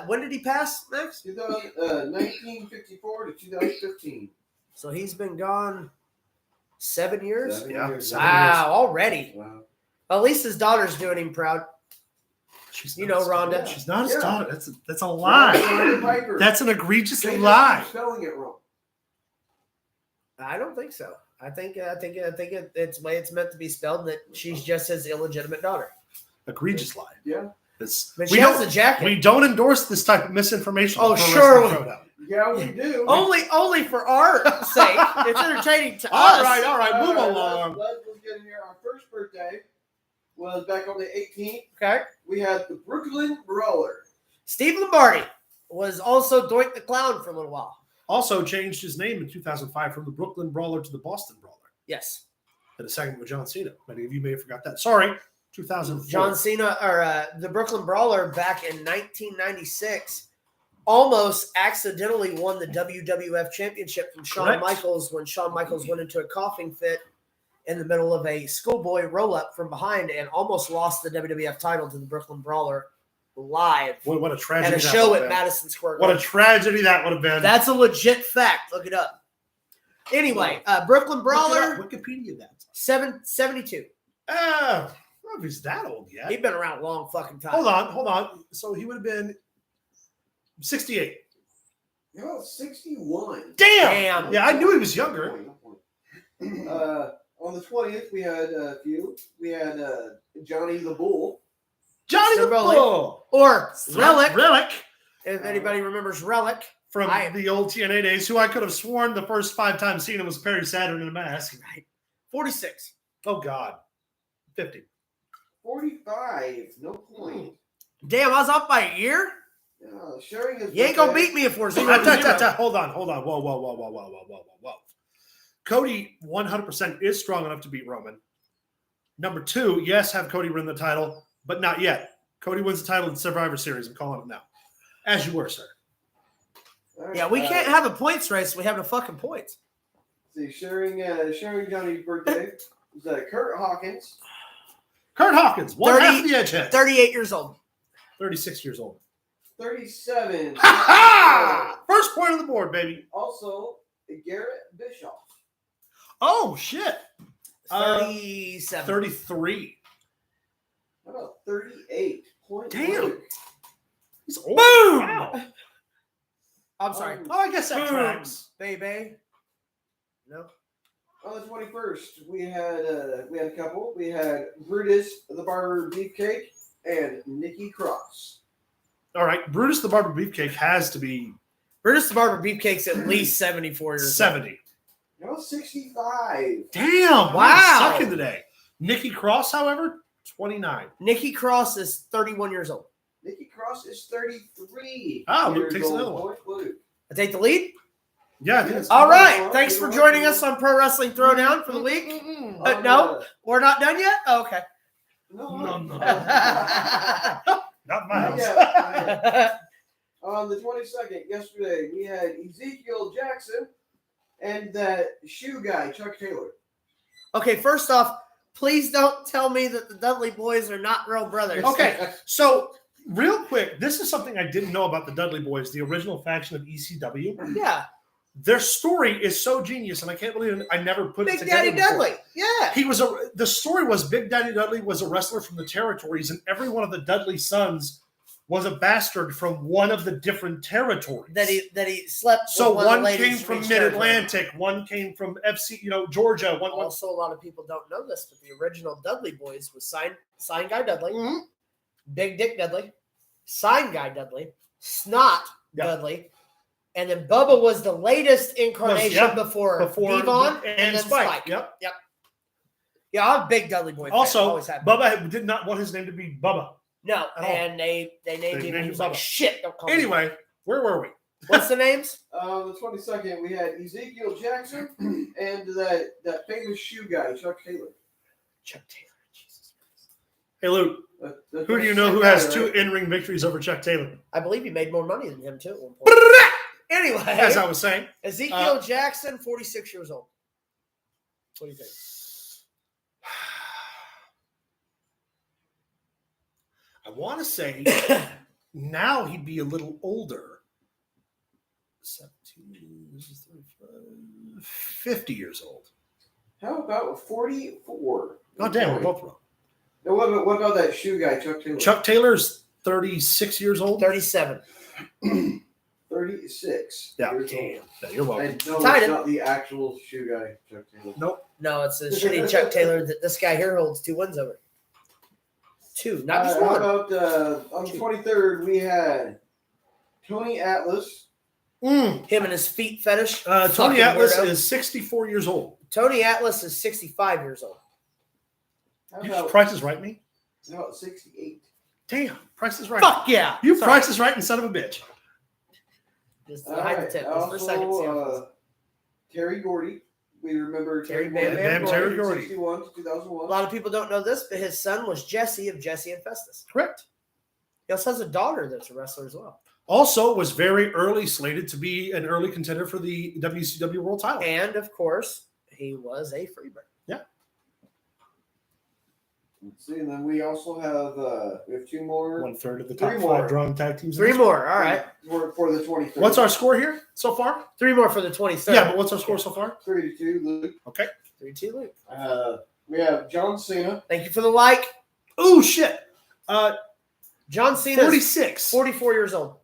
when did he pass, Max? 1954 to 2015. So he's been gone 7 years? 7 years. Wow, already. Wow. Well, at least his daughter's doing him proud. Rhonda. Yeah. She's not his daughter. That's a lie. That's an egregious lie. Spelling it wrong. I don't think so. I think it's the way it's meant to be spelled. That she's just his illegitimate daughter. Egregious lie. Yeah. But she has a jacket. We don't endorse this type of misinformation. Oh, sure. Yeah, we do. Only for our sake. It's entertaining to us. All right. Move along. Let's get in here. Our first birthday was back on the 18th. Okay. We had the Brooklyn Brawler. Steve Lombardi was also Doink the Clown for a little while. Also changed his name in 2005 from the Brooklyn Brawler to the Boston Brawler. Yes. In a segment with John Cena. Many of you may have forgot that. Sorry, 2004. John Cena, or the Brooklyn Brawler back in 1996, almost accidentally won the WWF Championship from Shawn Michaels when Shawn Michaels went into a coughing fit in the middle of a schoolboy roll-up from behind and almost lost the WWF title to the Brooklyn Brawler live. What a tragedy. At a show at Madison Square Garden. What a tragedy that would have been. That's a legit fact. Look it up. Anyway, Brooklyn Brawler. Wikipedia that. 72. I don't know if he's that old yet. He'd been around a long fucking time. Hold on. So he would have been 68. No, 61. Damn. Yeah, I knew he was younger. On the 20th, we had a few. We had Johnny the Bull. Johnny the Bull. Or Relic. Relic. If anybody remembers Relic. From the old TNA days, who I could have sworn the first 5 times seen him was Perry Saturn in a mask. Right. 46. Oh, God. 50. 45. No point. Damn, I was off by a year? Sharing his You ain't going to beat me if we're 0-0. Hold on. Whoa. Cody 100% is strong enough to beat Roman. Number 2, yes, have Cody win the title, but not yet. Cody wins the title in Survivor Series. I'm calling it now. As you were, sir. Right, yeah, we can't have a points race. We have a fucking points. See, sharing Johnny's birthday was Kurt Hawkins. Kurt Hawkins, one half of the Edgehead. 38 years old. 36 years old. 37. Ha! First point on the board, baby. Also, Garrett Bischoff. Oh, shit. 37. 33. How about 38? Damn. He's old. Boom! Wow. I'm sorry. I guess that tracks. Baby. No. On the 21st, we had a couple. We had Brutus the Barber Beefcake and Nikki Cross. All right, Brutus the Barber Beefcake has to be Brutus the Barber Beefcake's at least 74 years 70. No, 65. Damn! Wow. Sucking today. Nikki Cross, however, 29. Nikki Cross is 31 years old. Nikki Cross is 33. Oh, Luke takes another one. I take the lead? Yeah, I think it's all right. Thanks for joining us on Pro Wrestling Throwdown for the week. No, we're not done yet? Oh, okay. No. Not my house. On the 22nd, yesterday, we had Ezekiel Jackson and that shoe guy, Chuck Taylor. Okay, first off, please don't tell me that the Dudley Boys are not real brothers. Okay, so real quick, this is something I didn't know about the Dudley Boys, the original faction of ECW. Yeah. Their story is so genius, and I can't believe I never put it together. Big Daddy Dudley. Yeah. The story was Big Daddy Dudley was a wrestler from the territories, and every one of the Dudley sons was a bastard from one of the different territories that he slept. So with one came from Mid-Atlantic, one came from FC, Georgia. Also, a lot of people don't know this, but the original Dudley Boys was Sign Guy Dudley, Big Dick Dudley, Sign Guy Dudley, Snot Dudley, and then Bubba was the latest incarnation before Devon and then Spike. Yep. Yeah, I'm a big Dudley Boy fan. Also, Bubba did not want his name to be Bubba. No, and they named him. He was like, shit, don't call me. Anyway, where were we? What's the names? The 22nd, we had Ezekiel Jackson and that famous shoe guy, Chuck Taylor. Chuck Taylor, Jesus Christ. Hey, Luke, who do you know who has 2 in-ring victories over Chuck Taylor? I believe he made more money than him, too, at one point. Anyway. As I was saying. Ezekiel Jackson, 46 years old. What do you think? I want to say now he'd be a little older. 17, this is 35, 50 years old. How about 44? Oh, damn, we're both wrong. Now, what about that shoe guy, Chuck Taylor? Chuck Taylor's 36 years old? 37. 36. Yeah, damn. Yeah, you're welcome. I know it's not the actual shoe guy, Chuck Taylor. Nope. No, it's a shitty Chuck Taylor that this guy here holds 2 wins over. 2, not just 1. How about on the 23rd, we had Tony Atlas Him and his feet fetish. Tony Fucking Atlas weirdo. is 64 years old. Tony Atlas is 65 years old. Price is right, me? How about 68? Damn, Price is right. Fuck yeah. You Sorry. Price is right and son of a bitch. Just All hide right. the tip just for a second. See how it feels. Terry Gordy. We remember Terry Gordy. Bam Terry Gordy. 61 to A 2001. lot of people don't know this, but his son was Jesse of Jesse and Festus. Correct. He also has a daughter that's a wrestler as well. Also was very early slated to be an early contender for the WCW World title. And, of course, he was a freebird. Let's see, and then we also have we have 2 more. 1/3 of the Three top more. 5 drawing tag teams. 3 more. All right. For the 23rd. What's our score here so far? 3 more for the 23rd. Yeah, but what's our score so far? 3-2, Luke. Okay. 3-2 Luke. We have John Cena. Thank you for the like. Oh, shit. John Cena 46. 44 years old.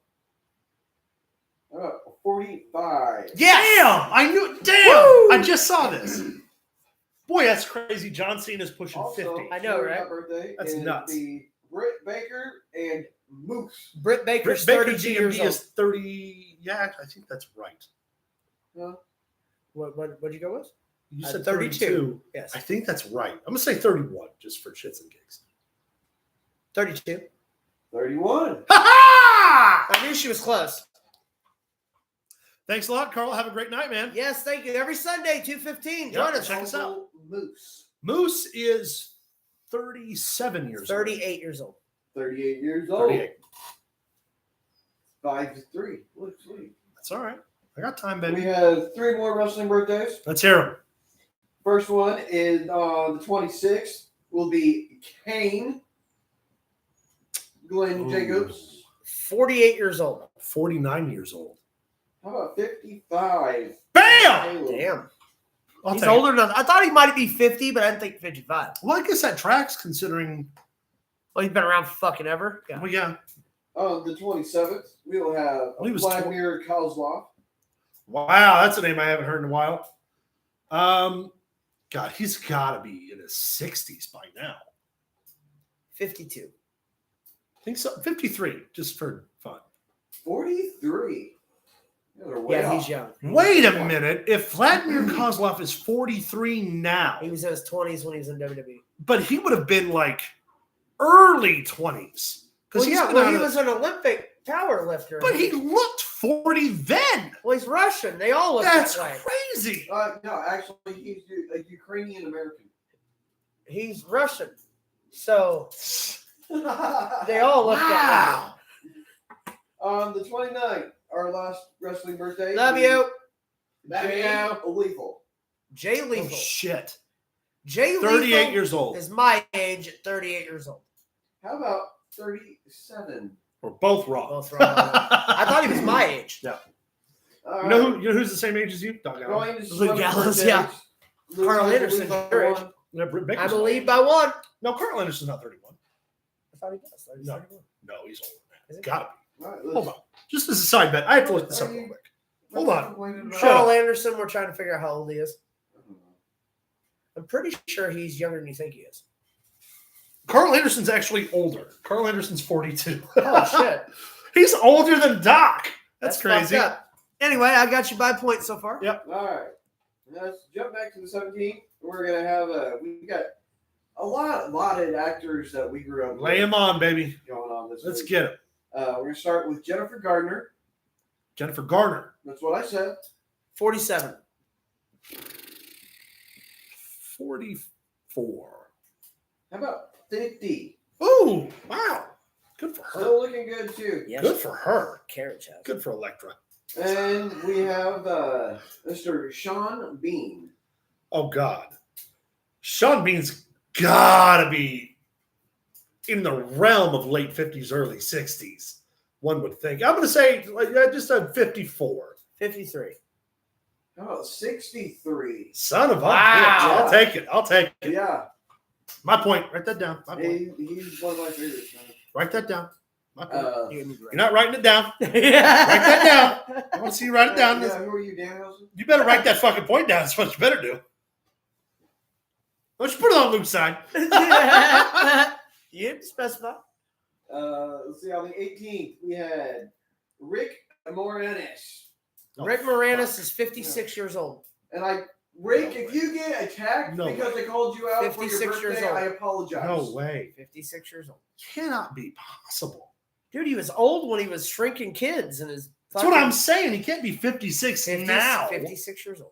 45. Damn! I knew. Damn! Woo! I just saw this. Boy, that's crazy. John Cena's pushing Also, 50. I know, sharing right? that birthday That's is nuts. The Britt Baker and Moose. Britt Baker's Britt Baker 32 years GMB old. is 30. Yeah, I think that's right. What'd you go with? You At said 32. 32. Yes. I think that's right. I'm going to say 31 just for shits and gigs. 32. 31. Ha I knew she was close. Thanks a lot, Carl. Have a great night, man. Yes, thank you. Every Sunday, 2:15. Join us. Check us out. Uncle Moose. Moose is 37 years 38 years old. 38 years old. old. 38. 5-3. Look, sweet. That's all right. I got time, We baby. have 3 more wrestling birthdays. Let's hear them. First one is on the 26th. Will be Kane. Glenn Ooh. Jacobs. 48 years old. 49 years old. How about 55? Bam! Caleb. Damn. I'll He's take it. older than I thought he might be 50, but I didn't think 55. Well, I guess that tracks considering. Well, he's been around for fucking ever. Yeah. Well, yeah. On the 27th, we will have Well, he was Vladimir Kozlov. Wow, that's a name I haven't heard in a while. God, he's got to be in his 60s by now. 52. I think so. 53, just for fun. 43. They're way Yeah, off. he's young. Wait a minute. If Vladimir Kozlov is 43 now, He was in his 20s when he was in WWE. but he would have been like early 20s. Well, he's yeah, been well, out he of- was an Olympic power lifter. But he looked 40 then. Well, he's Russian. They all look That's that way. crazy. No, actually, he's a Ukrainian American. He's Russian. So On they all look that Wow. the 29th, our last wrestling birthday. way. Love you. Jay Lethal. Jay Oh, Lethal. shit. Jay 38 Lethal years old. is my age at 38 years old. How about 37? We're both wrong. Both wrong. I thought he was my age. All You know who's the same age as you? Dog Allen. Going to Luke celebrity Gallows, birthdays. yeah. Luke Carl Gallows, Anderson, Luke your age. Gallows. Yeah, Britt Baker's I older. believe by one. No, Carl Anderson's not 31. I thought he was. I thought he was No. 31. No, he's older than Is that. he? Gotta be. All right, Hold on. Just as a side bet. I have to look this up real quick. Hold on. Shut Shut Carl up. Anderson, we're trying to figure out how old he is. I'm pretty sure he's younger than you think he is. Carl Anderson's actually older. Carl Anderson's 42. Oh, shit. He's older than Doc. That's crazy. fucked up. Anyway, I got you by points so far. Yep. All right. Now let's jump back to the 17th. We're gonna have we got a lot of actors that we grew up with Lay him on, baby. going on this Let's week. get it. We're gonna start with Jennifer Gardner. Jennifer Garner. That's what I said. 47. 44. How about 50? Ooh, wow. Good for her. Still looking good too. Yeah. Good for her. Carriage house. Good for Electra. And we have Mr. Sean Bean. Oh, God. Sean Bean's got to be in the realm of late 50s, early 60s, one would think. I'm going to say just a 54. 53. How about 63? Son of a Wow. bitch. I'll take it. I'll take it. Yeah, My point. Write that down. My point. he's one of my favorites. Man. Write that down. My point. You You're not writing it down. Write that down. I want to see you write it down. Yeah, who are you, Danhausen? You better write that fucking point down. That's what you better do. Why don't you put it on Luke's side? You didn't specify. Let's see, on the 18th, we had Rick Moranis. Rick Moranis is 56 years old. And Rick, if you get attacked because I called you out for your 56 years birthday, old. I apologize. No way. 56 years old. Cannot be possible. Dude, he was old when he was shrinking kids and his. That's what I'm saying. He can't be 56 now. 56 years old.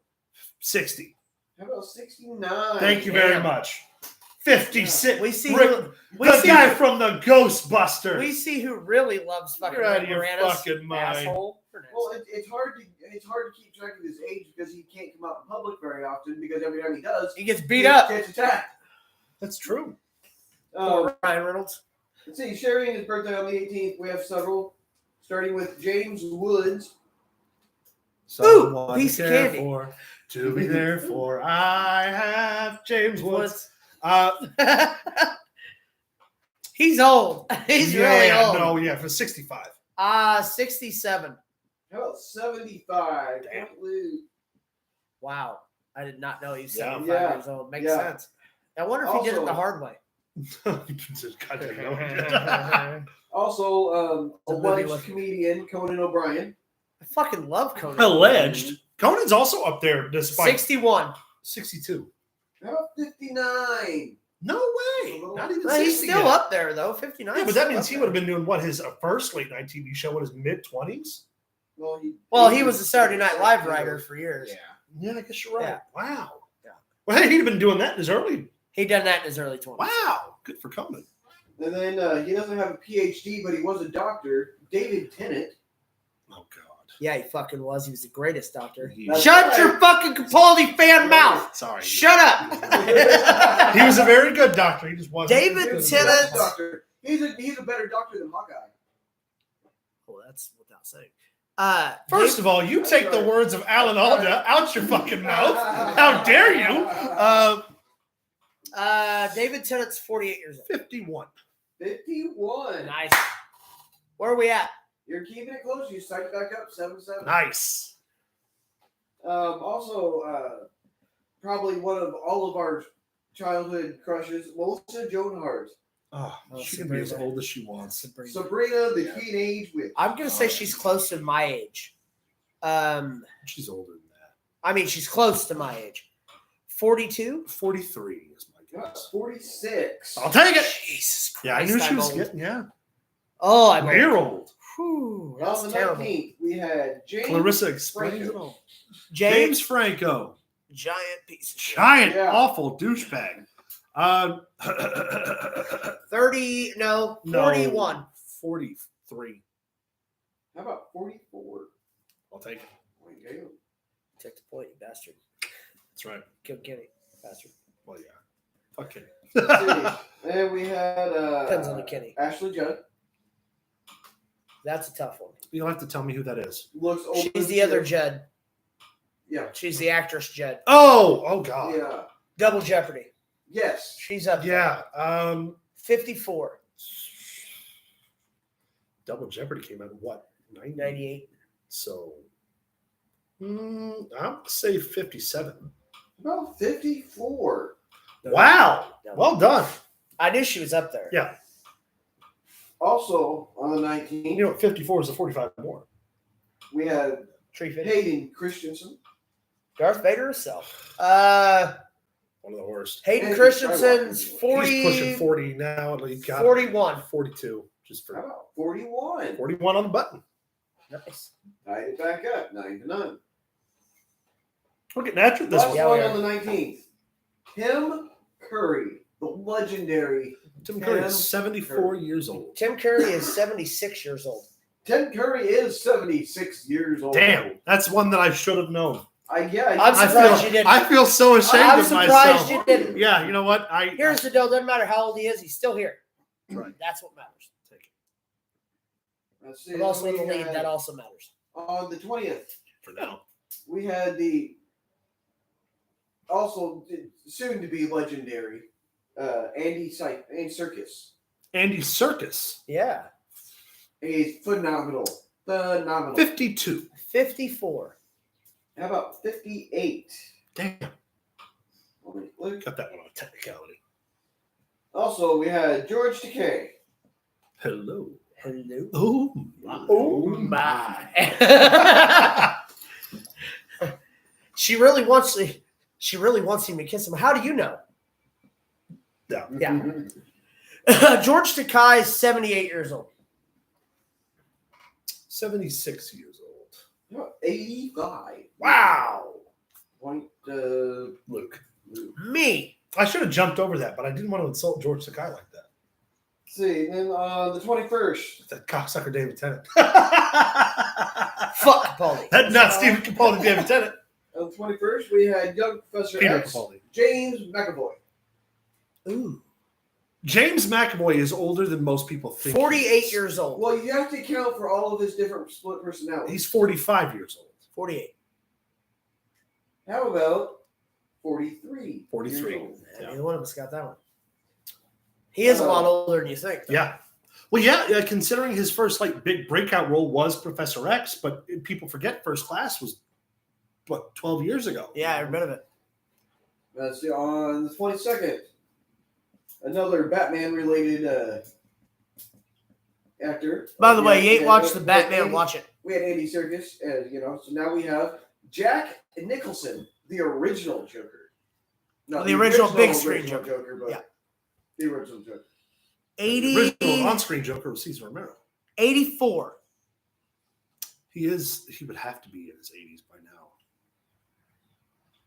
60. How about 69? Thank you very much. 56. We see Rick, the guy from the Ghostbusters. We see who really loves fucking You're out of Rick your Moranis. fucking mind. Asshole. Well, it's hard to keep track of his age because he can't come out in public very often because every time he does, He gets beat up. Gets attacked. That's true. Ryan Reynolds. Let's see, sharing his birthday on the 18th. We have several, starting with James Woods. Ooh, piece of candy. To be there for. I have James Woods. He's old. He's really old. No, yeah, for 65. 67. How about 75? Damn. Wow. I did not know he was Yeah. 75 years old. Makes sense. I wonder if he did it the hard way. Also, It's a movie alleged with- comedian Conan O'Brien. I fucking love Conan. Alleged. Conan's also up there despite 61. 62. How about 59? No way. Not even Well, 60 he's still yet. up there, though. 59. Yeah, but that means he would have been doing what, his first late night TV show in his mid-20s? Well, he was a Saturday Night Live writer for years. Yeah. Yeah, I guess you're right. Yeah. Wow. Yeah. Well, hey, he'd have been doing that in his early. He'd done that in his early 20s. Wow. Good for Conan. And then he doesn't have a PhD, but he was a doctor. David Tennant. Oh, God. Yeah, he fucking was. He was the greatest doctor. That's Shut right. your fucking Capaldi fan mouth. Sorry. Shut up. He was a very good doctor. He just wasn't. David He was the Tennant. best doctor. He's a better doctor than Hawkeye. Well, that's without saying. First of all, you take the words of Alan Alda out your fucking mouth. How dare you? David Tennant's 48 years old. 51. 51. Nice. Where are we at? You're keeping it close. You start back up 7-7. Nice. Also, probably one of all of our childhood crushes, Melissa Joan Hart. Oh, Oh, she can be as Sabrina. old as she wants. Sabrina, the Teenage Witch. I'm going to say she's close to my age. She's older than that. I mean, she's close to my age. 42? 43 is my guess. 46. I'll take it. Jesus Christ. Yeah, I knew she I'm was old. getting, yeah. Oh, I'm You're old. Whew, On that's the terrible. 19th, we had James Clarissa explains Franco. it all. James, James Franco. giant piece of shit. Giant, Yeah. awful douchebag. 30, no, 41. 43. How about 44? I'll take it. There you go. Take the point, you bastard. That's right. Kill Kenny, bastard. Well, yeah. Fuck it. Let's see. And we had Depends on the Kenny. Ashley Judd. That's a tough one. You'll have to tell me who that is. Looks old. She's the other Judd. Yeah. She's the actress Judd. Oh God. Yeah. Double Jeopardy. Yes. She's up Yeah. there. 54. Double Jeopardy came out in what? 98. So, I'll say 57. About 54. Wow. Well done. I knew she was up there. Yeah. Also, on the 19th, You know, 54 is a 45 more. we had Tree Fit. Hayden Christensen. Darth Vader herself. One of the worst. Hayden Hey, Christensen's He's 40. He's pushing 40 now. He's got 41. 42. Just How for about 41? 41 on the button. Nice. Tied it back up, 9-9. We're getting after this Last one. Yeah, we one are. on the 19th. Tim Curry, the legendary. Tim Curry Tim is 74 years old. Tim Curry is 76 years old. Tim Curry is 76 years old. Damn, that's one that I should have known. I'm I surprised feel, you didn't. I feel so ashamed I'm of surprised myself. you didn't. Yeah, you know what? Here's the deal. Doesn't matter how old he is. He's still here. Right. That's what matters. Take it Let's see. I'm also in the We lead. had- That also matters. On the 20th, for now. we had the also soon to be legendary Andy Serkis. Andy Serkis, Yeah. He's phenomenal. 52. 54. How about 58? Damn, Look. got that one on technicality. Also, we had George Takei. Hello. Hello. Oh my. Oh my. She really wants him to kiss him. How do you know? Yeah. George Takei is 78 years old. 76 years old. 85. Wow. Point Luke. Me. I should have jumped over that, but I didn't want to insult George Takei like that. Let's see. Then the 21st. That cocksucker David Tennant. Fuck Capaldi. That's not Stephen Capaldi, David Tennant. On the 21st, we had young Professor Peter X, Capaldi. James McAvoy. Ooh. James McAvoy is older than most people think. 48 years old. Well, you have to account for all of his different split personalities. He's 45 years old. 48. How about 43? 43. years old? Yeah. Neither one of us got that one. He is a lot older than you think. Though. Yeah. Well, yeah, considering his first big breakout role was Professor X, but people forget First Class was, 12 years ago? Yeah, every bit of it. Let's see. On the 22nd, another Batman-related actor. By the way, you ain't watched the Batman, watch it. We had Andy Serkis, so now we have Jack Nicholson, the original Joker. Not The original big screen Joker. but Yeah. the original Joker. The original on-screen Joker was Cesar Romero. 84. He would have to be in his 80s by now.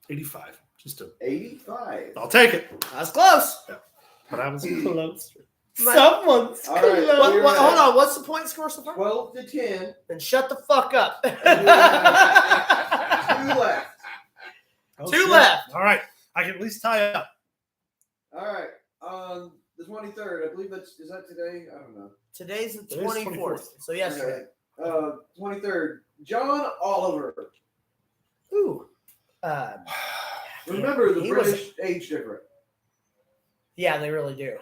85. 85. I'll take it. That's close. But I was close. Someone's All right, close. Hold on. What's the point score so far? 12 to 10. Then shut the fuck up. 2 left. Oh, Two shit. left. All right. I can at least tie up. All right. On the 23rd, I believe is that today? I don't know. Today's the Today's 24th. So yesterday. Okay. 23rd, John Oliver. Ooh. Remember, the he was- British age different. Yeah, they really do.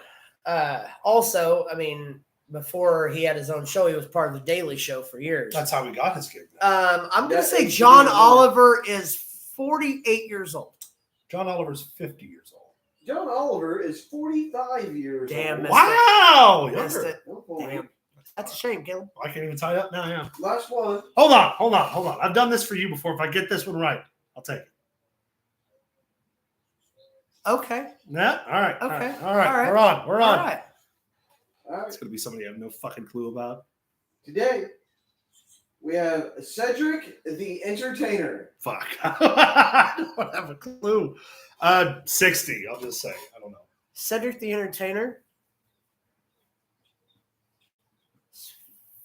Also, I mean, before he had his own show, he was part of the Daily Show for years. That's how we got his gig. I'm going to That say is John really Oliver is 48 years old. John Oliver's 50 years old. John Oliver is 45 years Damn, old. missed Wow! Missed Younger. it. No point. Damn. That's a shame, Caleb. I can't even tie up now. Yeah. Last one. Hold on. I've done this for you before. If I get this one right, I'll take it. Okay. Yeah. All right. Okay. All right. All right. We're All on. right. All right. It's gonna be somebody I have no fucking clue about. Today, we have Cedric the Entertainer. Fuck. I don't have a clue. 60. I'll just say. I don't know. Cedric the Entertainer.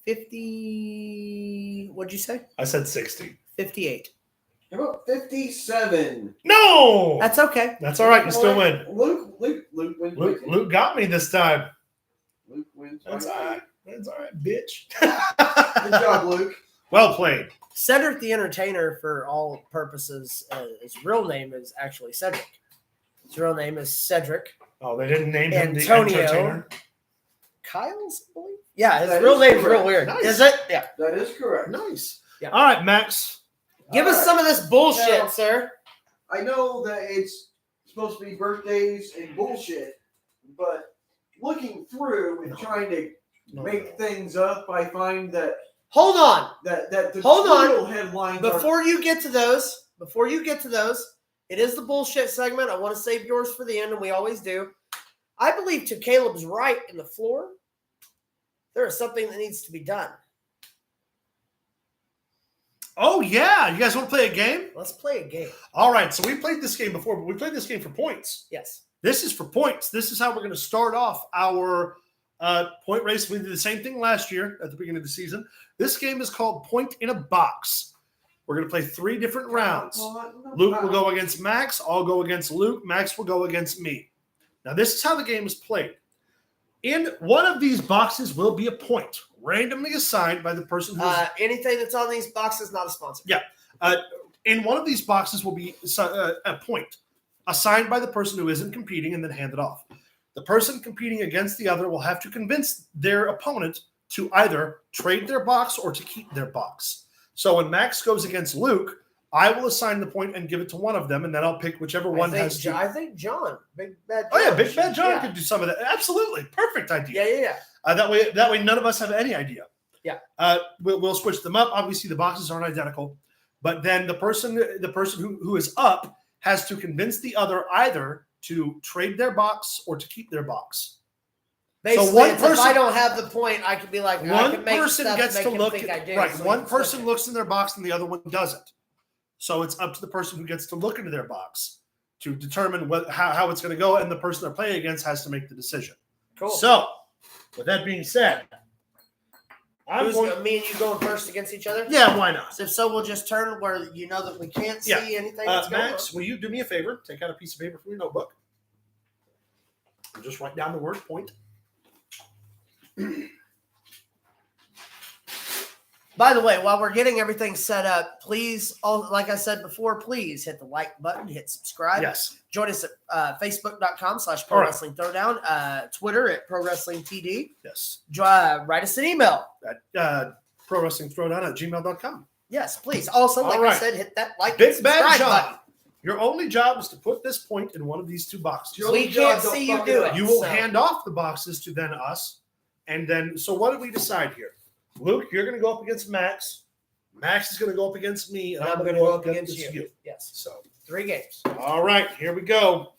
50. What'd you say? I said 60. 58. How about 57? No. That's okay. That's all right. You still win. Luke wins. Luke got me this time. Luke wins. That's all right. That's all right, bitch. Good job, Luke. Well played. Cedric the Entertainer, for all purposes, his real name is actually Cedric. His real name is Cedric Oh, they didn't name him the Antonio. Entertainer. Kyle's, I believe. Yeah, his That real is name's correct. real weird. Nice. Is it? Yeah. That is correct. Nice. Yeah. All right, Max. Give All us right. some of this bullshit, Now- sir. I know that it's supposed to be birthdays and bullshit, but looking through and trying to make things up, I find that Hold on. the Hold on. title headlines Before you get to those, it is the bullshit segment. I want to save yours for the end, and we always do. I believe, to Caleb's right in the floor, there is something that needs to be done. Oh, yeah. You guys want to play a game? Let's play a game. All right. So we played this game before, but we played this game for points. Yes. This is for points. This is how we're going to start off our point race. We did the same thing last year at the beginning of the season. This game is called Point in a Box. We're going to play 3 different rounds. Luke will go against Max. I'll go against Luke. Max will go against me. Now, this is how the game is played. In one of these boxes will be a point, randomly assigned by the person who's... Anything that's on these boxes, not a sponsor. Yeah. In one of these boxes will be a point assigned by the person who isn't competing and then handed off. The person competing against the other will have to convince their opponent to either trade their box or to keep their box. So when Max goes against Luke, I will assign the point and give it to one of them, and then I'll pick whichever one has to. I think John, Big Bad John. Oh yeah, Big Bad John Yeah. could do some of that. Absolutely, perfect idea. Yeah. That way, none of us have any idea. Yeah. We'll switch them up. Obviously, the boxes aren't identical, But then the person who is up has to convince the other either to trade their box or to keep their box. Basically, so one if person, I don't have the point, I could be like, I can make stuff gets make to him look think I do. right. So One person looks in their box and the other one doesn't. So it's up to the person who gets to look into their box to determine how it's going to go, and the person they're playing against has to make the decision. Cool. So, with that being said, me and you going first against each other? Yeah, why not? If so, we'll just turn where you know that we can't see anything that's going Max, will you do me a favor? Take out a piece of paper from your notebook. And just write down the word point. By the way, while we're getting everything set up, please, like I said before, please hit the like button, hit subscribe. Yes. Join us at facebook.com/Pro Wrestling Throwdown, Twitter at Pro Wrestling TD. Yes. Write us an email at Pro Wrestling Throwdown at gmail.com. Yes, please. Also, like I said, hit that like Big Bad John. button. Your only job is to put this point in one of these two boxes. We can't see you do it. You will hand off the boxes to then us. And then, so what did we decide here? Luke, you're going to go up against Max. Max is going to go up against me. And I'm going to go up against you. Yes. So 3 games. All right, here we go.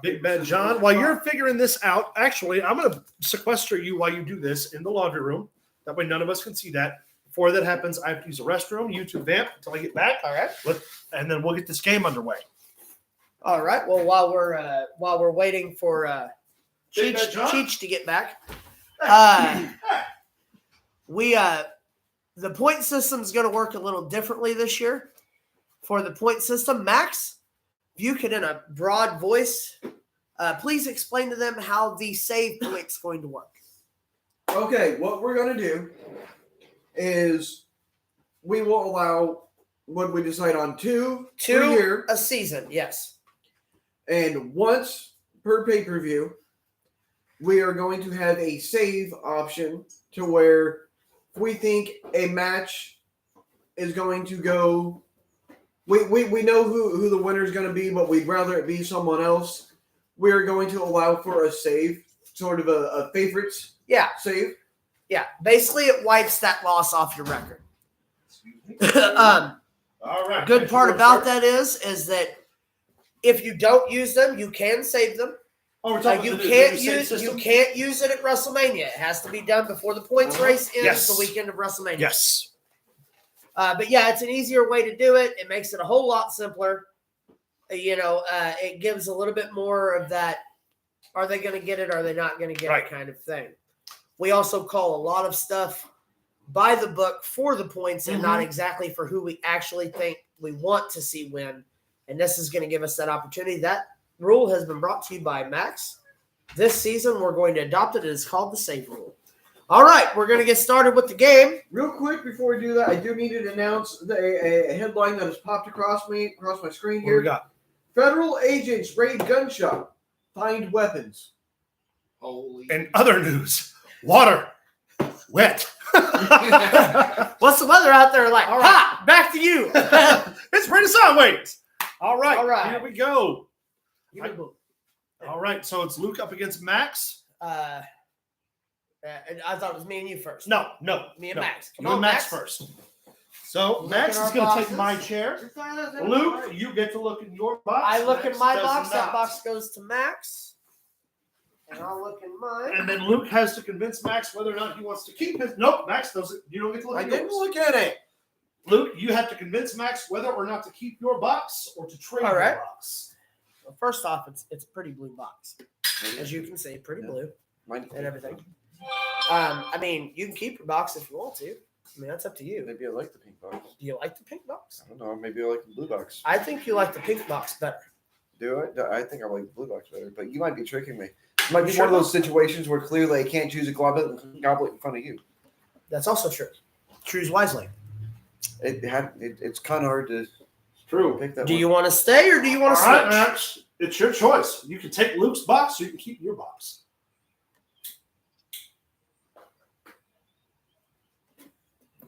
Big Bad John. While you're figuring this out, actually, I'm going to sequester you while you do this in the laundry room. That way none of us can see that. Before that happens, I have to use the restroom, YouTube vamp until I get back. All right. And then we'll get this game underway. All right. Well, while we're waiting for Cheech to get back, the point system is going to work a little differently this year. For the point system, Max, if you could, in a broad voice, please explain to them how the save point's going to work. Okay, what we're going to do is we will allow what we decide on two per year. A season, yes. And once per pay-per-view, we are going to have a save option to where we think a match is going to go. We know who the winner is going to be, but we'd rather it be someone else. We're going to allow for a save, sort of a favorites save. Yeah, basically it wipes that loss off your record. All right. Good part about that is that if you don't use them, you can save them. Oh, we're talking you about can't use it at WrestleMania. It has to be done before the points race ends the weekend of WrestleMania. Yes. But yeah, it's an easier way to do it. It makes it a whole lot simpler. It gives a little bit more of that. Are they going to get it? Are they not going to get it? Kind of thing. We also call a lot of stuff by the book for the points and not exactly for who we actually think we want to see win. And this is going to give us that opportunity. That rule has been brought to you by Max. This season, we're going to adopt it. It is called the save rule. All right, we're going to get started with the game. Real quick, before we do that, I do need to announce a headline that has popped across my screen here. What we got? Federal agents raid gun shop, find weapons. Holy. And other news, water, wet. What's the weather out there like? All right. Ha! Back to you. It's pretty sideways. All right. Here we go. All right. So it's Luke up against Max. I thought it was me and you first. No. Me and Max. You and Max first. So Max is going to take my chair. Luke, you get to look in your box. I look in my box. Not. That box goes to Max. And I'll look in mine. And then Luke has to convince Max whether or not he wants to keep his. Nope, Max doesn't. You don't get to look at yours. I didn't look at it. Luke, you have to convince Max whether or not to keep your box or to trade your box. Well, first off, it's a pretty blue box. As you can see, pretty blue and everything. I mean, you can keep your box if you want to. I mean, that's up to you. Maybe I like the pink box. Do you like the pink box? I don't know. Maybe I like the blue box. I think you like the pink box better. Do I? I think I like the blue box better, but you might be tricking me. It might be one of those situations where clearly I can't choose a goblet in front of you. That's also true. Choose wisely. It's kind of hard to pick that. Do you want to stay or do you want to switch? All right, Max. It's your choice. You can take Luke's box or you can keep your box.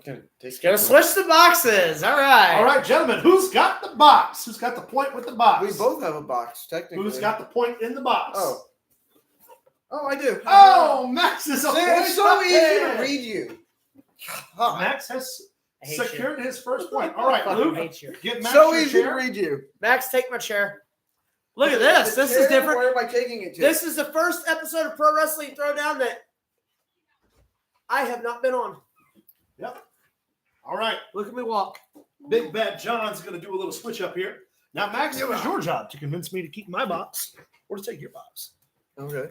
Gonna switch the boxes. All right. All right, gentlemen. Who's got the box? Who's got the point with the box? We both have a box, technically. Who's got the point in the box? Oh, I do. Oh, Max is a It's so easy to read you. Max has I hate you. Secured his first point. All right, I Luke. hate you. Get Max So your easy to chair. read you. Max, take my chair. Look at this. The This chair, is different. Where am I taking it to? This is the first episode of Pro Wrestling Throwdown that I have not been on. Yep. All right. Look at me walk. Big Bad John's going to do a little switch up here. Now, Max, it was your job to convince me to keep my box or to take your box. Okay.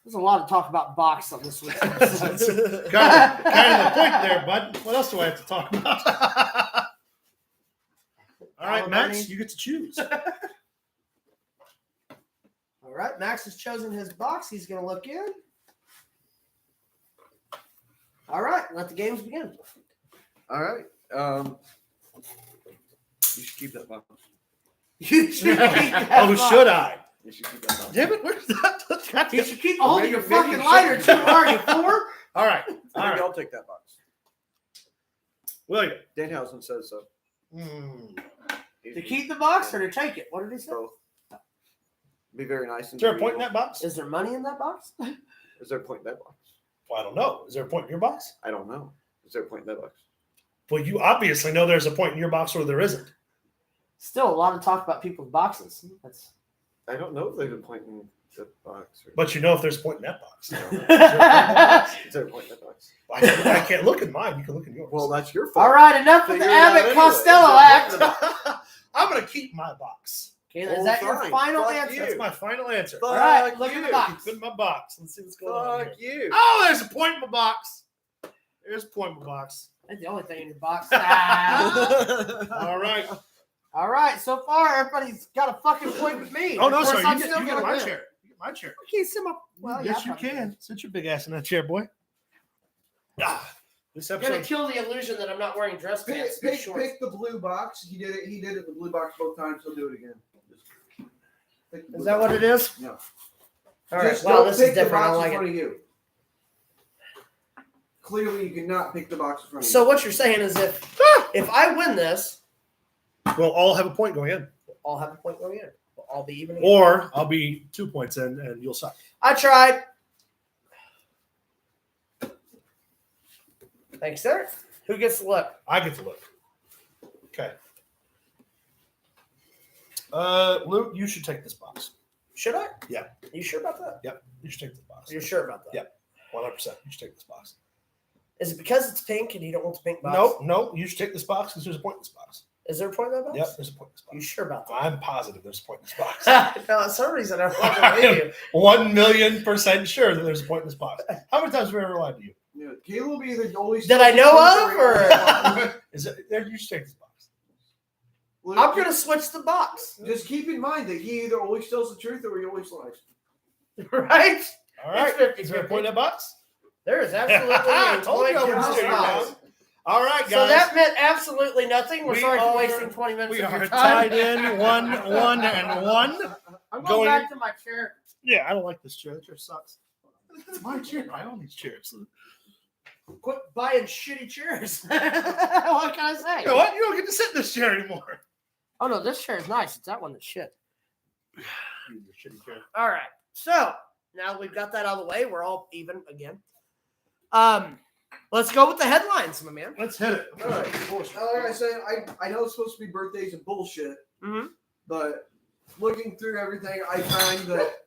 There's a lot of talk about box on this week's episode. kind of the point there, bud. What else do I have to talk about? All right, Max, you get to choose. All right, Max has chosen his box. He's going to look in. All right, let the games begin. All right. You should keep that box. You should keep that Oh, box. should I? You should keep that box. Damn it, where's that? You should keep holding your Maybe fucking you lighter should. too hard, you fool. All right. Maybe All right. I'll take that box. William. Danhausen says so. To keep the box or to take it? What did he say? Both. Be very nice. Is there a point in that box? Is there money in that box? Is there a point in that box? Well, I don't know. Is there a point in your box? I don't know. Is there a point in that box? Well, you obviously know there's a point in your box or there isn't. Still a lot of talk about people's boxes. That's I don't know if there's a point in the box. Or... But you know if there's a point in that box. Is there a point in that box? I can't look in mine. You can look in yours. Well, that's your fault. all right. Enough with the Figure it out Abbott anyway. Costello act. I'm going to keep my box. Okay, Oh, is that your fine. final Fuck answer? you. That's my final answer. All right, Fuck look at the you. box. Put in my box. Let's see what's going on Fuck here. you. Oh, there's a point in my box. There's a point in my box. That's the only thing in your box. Ah. All right. All right, so far everybody's got a fucking point with me. Oh, no, Of course, sorry. I'm You still get gonna my win. chair. You get my chair. I can't sit my. Well, Yes, yeah, you can. Sit your big ass in that chair, boy. Ah, this I'm gonna episode. kill the illusion that I'm not wearing dress pants. Pick, Pick, shorts. pick the blue box. He did it. He did it the blue box both times. He'll do it again. Pick the blue Is that what box. it is? No. All right. Just Wow, don't this pick is the different. I box like in front it. of you. Clearly, you cannot pick the box in front of So you. what you're saying is if I win this, We'll all have a point going in. I'll have a point going in. We'll all be even. Or I'll be 2 points in and you'll suck. I tried. Thanks, sir. Who gets to look? I get to look. Okay. Luke, you should take this box. Should I? Yeah. You sure about that? Yep. You should take this box. You're sure about that? Yep. 100%. You should take this box. Is it because it's pink and you don't want the pink box? No. You should take this box because there's a point in this box. Is there a point in that box? Yep. There's a point in this box. You sure about that? I'm positive there's a point in this box. No, for some reason I fucking believe you. 1,000,000% sure that there's a point in this box. How many times have we ever lied to you? Yeah, Caleb will be the only. That I know of, or Is it there? You should take this box. Luke, I'm gonna switch the box, Just keep in mind that he either always tells the truth or he always lies. right? All right. It's 50-50. Is there a point in that box? There is absolutely I a told you I point in was this steering you box. wrong. All right, guys. So that meant absolutely nothing. We're We sorry are- for wasting 20 minutes we of your are time. tied in 1, 1, and 1. I'm going- going back to my chair. Yeah, I don't like this chair. That chair sucks. It's my chair. I own these chairs. Quit buying shitty chairs. What can I say? You know what? You don't get to sit in this chair anymore. Oh no, this chair is nice. It's that one that's shit. You shitty chair. All right. So now we've got that out of the way. We're all even again. Let's go with the headlines, my man. Let's hit it. All right. Like I said, I know it's supposed to be birthdays and bullshit, Mm-hmm. but looking through everything, I find that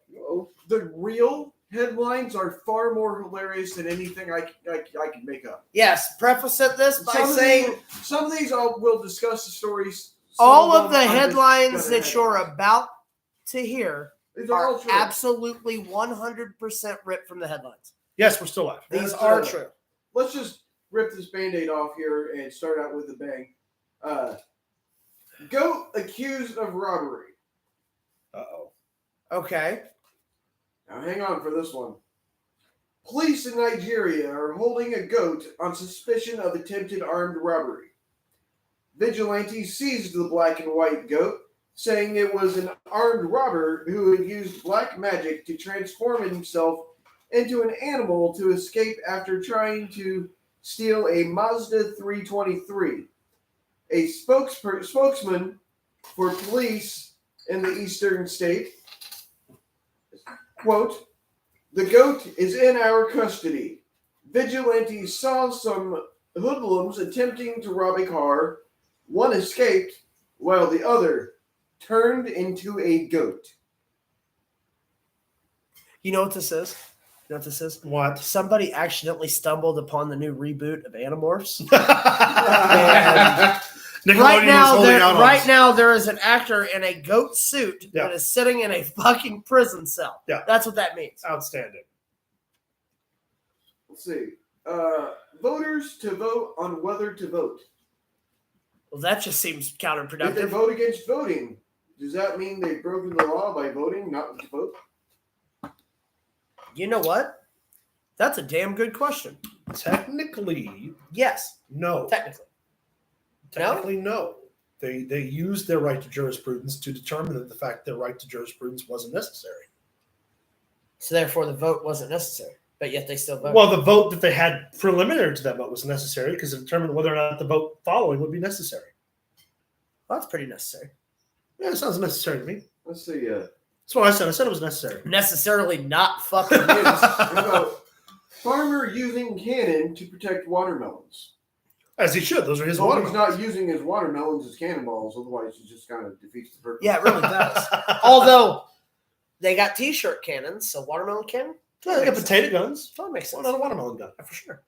the real headlines are far more hilarious than anything I can make up. Yes. Preface this by saying Some of these we'll discuss the stories. all Some of the them I'm just headlines gonna that you're headline. about to hear These are all are true. absolutely 100% ripped from the headlines. Yes, we're still live. These That's are right. true. Let's just rip this Band-Aid off here and start out with a bang. Goat accused of robbery. Uh-oh. Okay. Now hang on for this one. Police in Nigeria are holding a goat on suspicion of attempted armed robbery. Vigilantes seized the black and white goat, saying it was an armed robber who had used black magic to transform himself into an animal to escape after trying to steal a Mazda 323. A spokesman for police in the eastern state, quote, "The goat is in our custody. Vigilantes saw some hoodlums attempting to rob a car. One escaped, while the other turned into a goat. You know what this is? You know what this is? What? Somebody accidentally stumbled upon the new reboot of Animorphs. Nickelodeon right now, there is an actor in a goat suit Yeah. that is sitting in a fucking prison cell. Yeah. That's what that means. Outstanding. Let's see. Voters to vote on whether to vote. Well, that just seems If they counterproductive. vote against voting, does that mean they've broken the law by voting not to vote? You know what? That's a damn good question. Technically, Yes, no. technically. Technically, no. They used their right to jurisprudence to determine that the fact their right to jurisprudence wasn't necessary. So therefore, the vote wasn't necessary, but yet they still voted. Well, the vote that they had preliminary to that vote was necessary because it determined whether or not the vote following would be necessary. Well, that's pretty necessary. Yeah, it sounds necessary to me. Let's see. That's what I said. I said it was necessary. Necessarily not fucking news. What about farmer using cannon to protect watermelons? As he should. Those are his As long as he's watermelons. not using his watermelons as cannonballs, otherwise it just kind of defeats the purpose. Yeah, it really does. Although they got T-shirt cannons, so watermelon cannon. Yeah, they got potato guns. That makes sense. Another watermelon gun. For sure.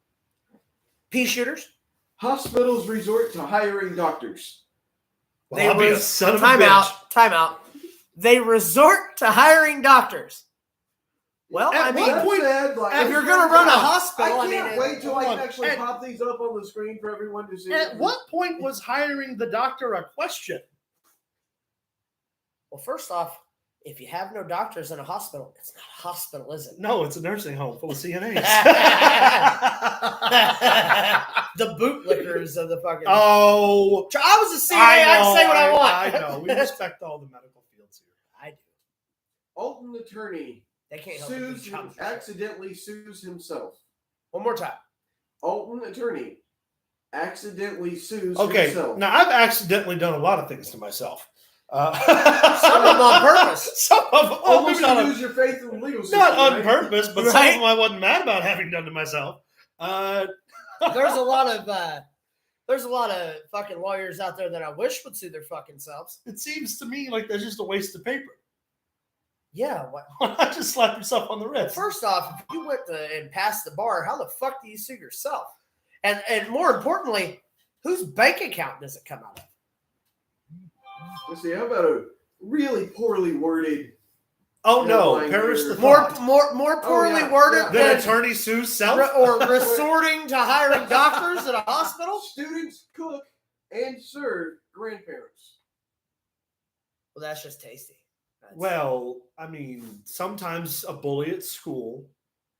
Pea shooters. Hospitals resort to hiring doctors. Well, I'll be a son of a bitch. Time out. They resort to hiring doctors. Well, At I mean, what point- if you're going to run a hospital, I can't wait till I hold can on. actually At- pop these up on the screen for everyone to see. At what point was hiring the doctor a question? Well, first off, if you have no doctors in a hospital, it's not a hospital, is it? No, it's a nursing home full of CNAs. The bootlickers of the fucking. Oh, I was a CNA. I can say what I want. I know. We respect all the medical fields here. I do. Alton attorney They can't help it. accidentally sues himself. One more time. Alton attorney accidentally sues Okay, himself. now I've accidentally done a lot of things to myself. Some of them on purpose. Some of them, Almost maybe not, lose your faith in the legal system. not on right? purpose, but some Right? of them I wasn't mad about having done to myself. There's a lot of fucking lawyers out there that I wish would sue their fucking selves. It seems to me like that's just a waste of paper. Yeah. What? Why not just slap yourself on the wrist? First off, if you went and passed the bar, how the fuck do you sue yourself? And more importantly, whose bank account does it come out of? Let's see. How about a really poorly worded? Oh no, Line perish here. the More thought. poorly yeah, worded yeah. Then than attorney sues self. or resorting to hiring doctors at a hospital. Students cook and serve grandparents. Well, that's just tasty. That's- Well, I mean, sometimes a bully at school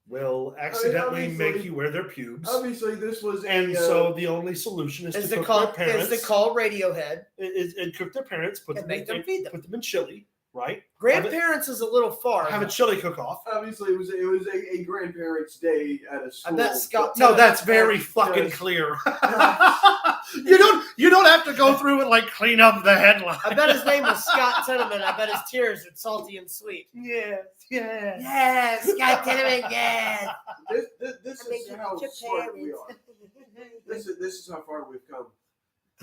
will accidentally obviously- make you wear their pubes. Obviously, this was a. And so the only solution is is to the cook call their parents. is the call Radiohead. And cook their parents, put And them, make them feed them. put them in chili, right? Grandparents is a little far. Have a chili cook-off. Obviously, it was a grandparents' day at a I school. bet Scott. No, that's very fucking Yes. clear. You don't have to go through and like clean up the headline. I bet his name was Scott Tenement. I bet his tears are salty and sweet. Yes, yes. Yes, Scott Tenement. Yes. This is how smart we are. This is how far we've come.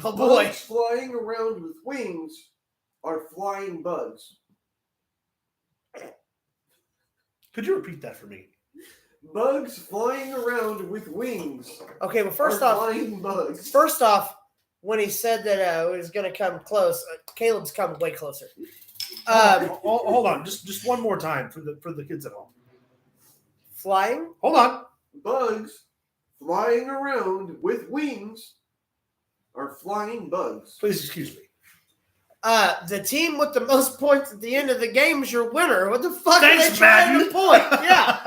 Oh boy. Bugs flying around with wings are flying bugs. Could you repeat that for me? Bugs flying around with wings. Okay, well, are first off, flying bugs. when he said that it was going to come close, Caleb's come way closer. Hold on, just one more time for the kids at home. Flying? Hold on. Bugs flying around with wings are flying bugs. Please excuse me. The team with the most points at the end of the game is your winner. What the fuck are Thanks, they trying Madden. to point? Yeah.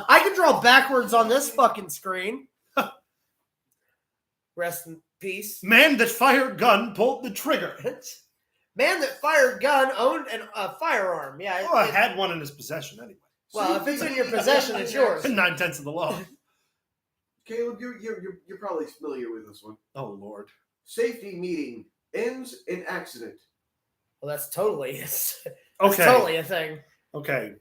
I can draw backwards on this fucking screen. Rest in peace. Man that fired gun pulled the trigger. Man that fired gun owned a firearm. Yeah. Oh, I had one in his possession anyway. Well, if it's in your possession, it's yours. 9/10 of the law. Caleb, you're probably familiar with this one. Oh Lord. Safety meeting ends in accident. Well, that's totally Okay. totally a thing. Okay.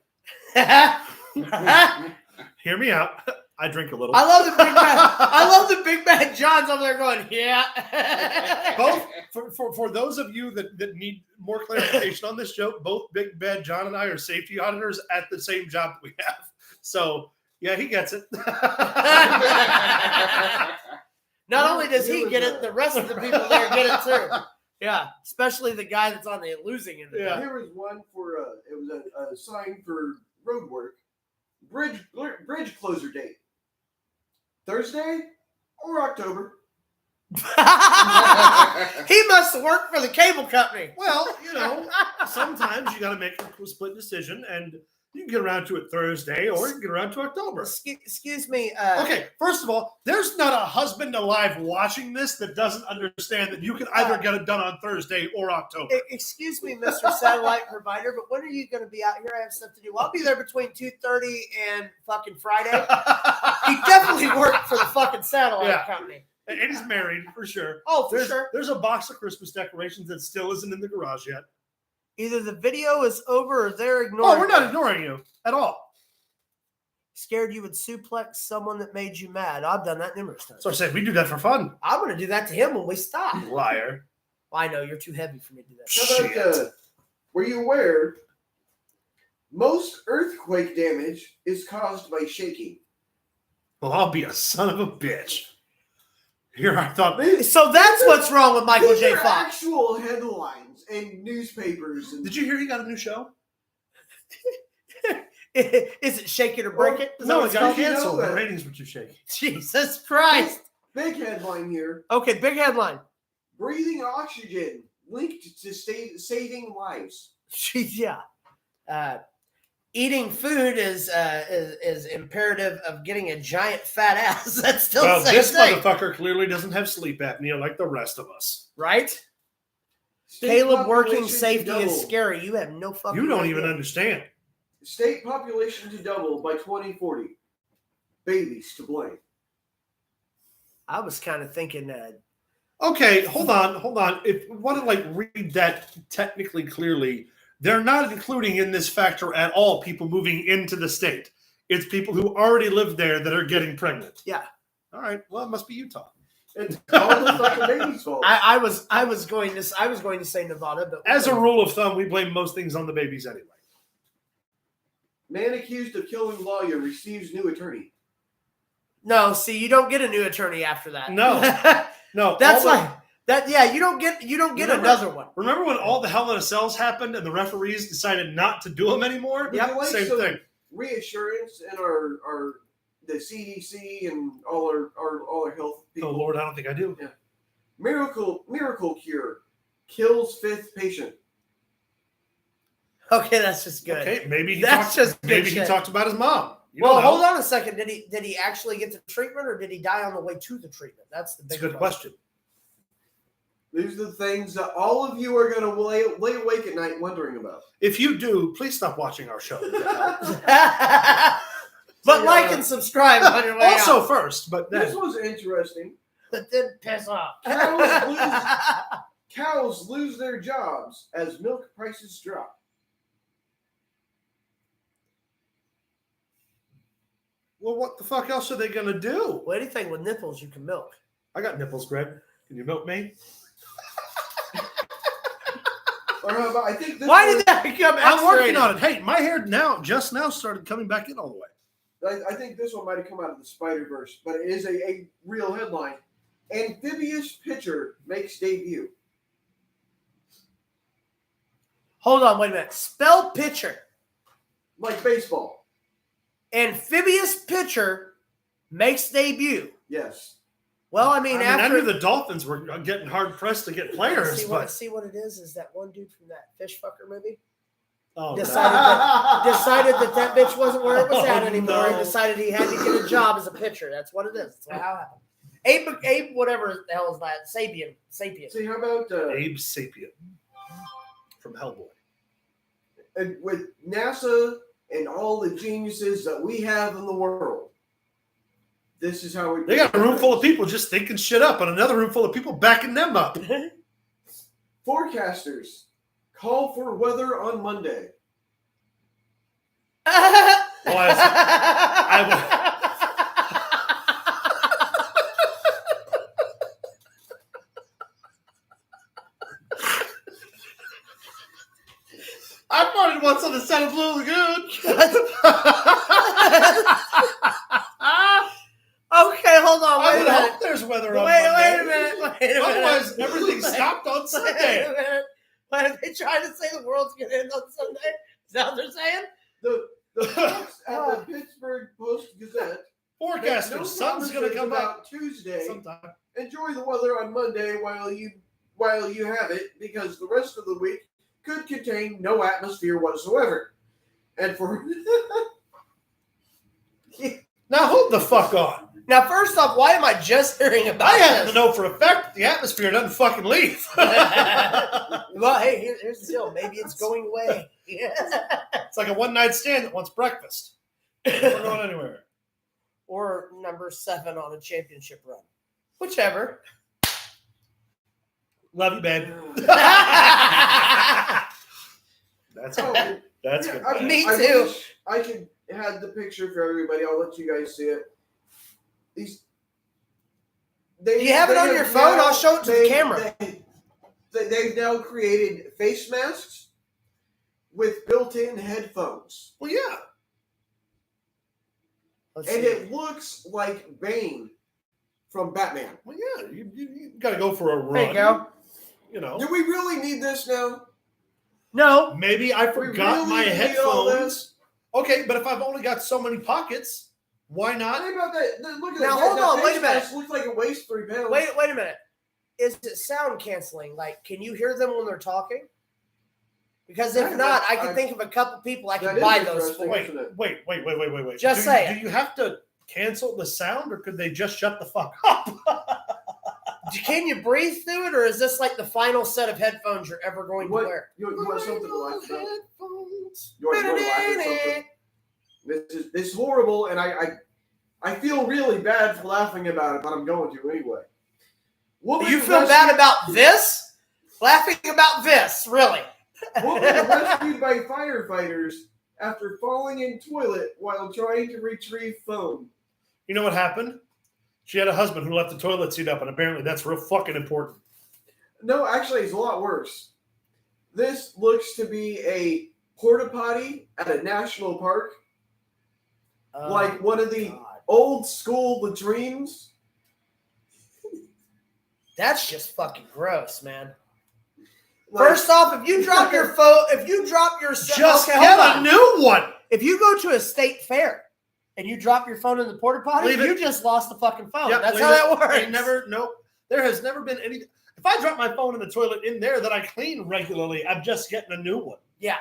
Hear me out. I drink a little. I love the big bad. I love the big bad John's over there going, yeah. Both for those of you that need more clarification on this joke, both Big Bad John and I are safety auditors at the same job that we have. So yeah, he gets it. Not only does he get it, the rest of the people there get it too. Yeah, especially the guy that's on the losing end. Yeah. Here was one for it was a sign for road work. Bridge closer date. Thursday or October. He must work for the cable company. Well, sometimes you got to make a split decision, and you can get around to it Thursday, or you can get around to October. Excuse me. Okay, first of all, there's not a husband alive watching this that doesn't understand that you can either get it done on Thursday or October. Excuse me, Mr. Satellite Provider, but when are you going to be out here? I have stuff to do. I'll be there between 2:30 and fucking Friday. He definitely worked for the fucking satellite company. And he's married, for sure. Oh, for sure. There's a box of Christmas decorations that still isn't in the garage yet. Either the video is over or they're ignoring. Oh, we're not ignoring you at all. Scared you would suplex someone that made you mad. I've done that numerous times. So I said, we do that for fun. I'm going to do that to him when we stop. Liar. I know, you're too heavy for me to do that. How about, were you aware most earthquake damage is caused by shaking? Well, I'll be a son of a bitch. Here I thought. So that's what's wrong with Michael J. Fox. Actual headlines and newspapers. And Did you hear he got a new show? Is it Shake It or Break It? No, it got called? canceled. You know The that. ratings were too shaky. Jesus Christ. Big headline here. Okay, big headline. Breathing oxygen linked to saving lives. Yeah. Eating food is imperative of getting a giant fat ass. That's still the same this thing. motherfucker clearly doesn't have sleep apnea like the rest of us. Right? State Caleb, working population to safety is double. scary. You have no fucking You don't idea. even understand. State population to double by 2040. Babies to blame. I was kind of thinking that. Okay, hold on. If you want to read that technically clearly, they're not including in this factor at all people moving into the state. It's people who already live there that are getting pregnant. Yeah. All right. Well, it must be Utah. It's all the fucking babies' fault. I was going to say Nevada, but As a rule of thumb, we blame most things on the babies anyway. Man accused of killing lawyer receives new attorney. No, see, you don't get a new attorney after that. No. No. That's like that. Yeah, you don't get another one. Remember when all the Hell in a Cells happened and the referees decided not to do them anymore? Would you like Same some thing. reassurance in our the CDC and all our health people? Oh Lord, I don't think I do. Yeah. Miracle cure kills fifth patient. Okay, that's just good. Okay, maybe he That's just good maybe he shit. talked about his mom. Well, hold on a second. Did he actually get the treatment, or did he die on the way to the treatment? That's the big That's a good question. These are the things that all of you are going to lay awake at night wondering about. If you do, please stop watching our show. But like and subscribe on your way Also out. first, but then. This was interesting. But then piss off. Cows lose their jobs as milk prices drop. Well, what the fuck else are they going to do? Well, anything with nipples you can milk. I got nipples, Greg. Can you milk me? Or how about, I think this Why one- did that become I'm working X-rated? on it. Hey, my hair just now started coming back in all the way. I think this one might have come out of the Spider-Verse, but it is a real headline. Amphibious pitcher makes debut. Hold on, wait a minute. Spell pitcher. Like baseball. Amphibious pitcher makes debut. Yes. Well, I mean, I after knew the Dolphins were getting hard pressed to get players, see but what it is that one dude from that fish fucker movie oh, decided that bitch wasn't where it was at Oh, anymore. no. He decided he had to get a job as a pitcher. That's what it is. That's how it happened. Abe, whatever the hell is that? Sapien. See, how about Abe Sapien from Hellboy. and with NASA and all the geniuses that we have in the world, this is how we. They got a room full of people just thinking shit up, and another room full of people backing them up. Forecasters call for weather on Monday. I farted once on the set of Blue Lagoon. Okay, hold on. Wait a I minute. hope there's weather on Wait Monday. a minute. Otherwise, everything stopped on Sunday. Wait a minute. What are they trying to say? The world's going to end on Sunday? Is that what they're saying? The folks at the Pittsburgh Post-Gazette Forecasting. no Sun's going to come about out Tuesday. sometime. Enjoy the weather on Monday while you have it, because the rest of the week could contain no atmosphere whatsoever. And for Now hold the fuck on. Now, first off, why am I just hearing about I happen this? to know for a fact that the atmosphere doesn't fucking leave. Well, hey, here's the deal. Maybe it's going away. It's like a one-night stand that wants breakfast. We're going anywhere. Or number 7 on a championship run. Whichever. Love you, babe. That's Oh, good. That's good. Me I too. wish I could have the picture for everybody. I'll let you guys see it. Do you have it on your phone? I'll show it to the camera. They've now created face masks with built-in headphones. Well, yeah. Let's And see. it looks like Bane from Batman. Well, yeah. You got to go for a run. There you go. You know. Do we really need this now? No. Maybe I forgot really my need all headphones. Okay, but if I've only got so many pockets, why not? Think about that. Look at Now, that. hold That on, face wait a minute. mask looks like it weighs 3 pounds. Wait a minute. Is it sound canceling? Like, can you hear them when they're talking? Because if Yeah, not, I can I- think of a couple people I can That buy is those interesting. for. Wait. Just do, saying. Do you have to cancel the sound, or could they just shut the fuck up? Can you breathe through it, or is this like the final set of headphones you're ever going to wear? You want something to laugh about? You want to laugh at something? This is horrible, and I feel really bad for laughing about it, but I'm going to anyway. Woman You feel rescued- bad about this? Laughing about this, really? Woman rescued by firefighters after falling in toilet while trying to retrieve phone. You know what happened? She had a husband who left the toilet seat up, and apparently that's real fucking important. No, actually, it's a lot worse. This looks to be a porta potty at a national park, like one of the old school latrines. That's just fucking gross, man. Like, First off, if you drop your phone, Just okay, get hold a on. new one. If you go to a state fair and you drop your phone in the porta potty, Leave it. you just lost the fucking phone. Yeah, That's leave how it. that works. There has never been any. If I drop my phone in the toilet in there that I clean regularly, I'm just getting a new one. Yeah,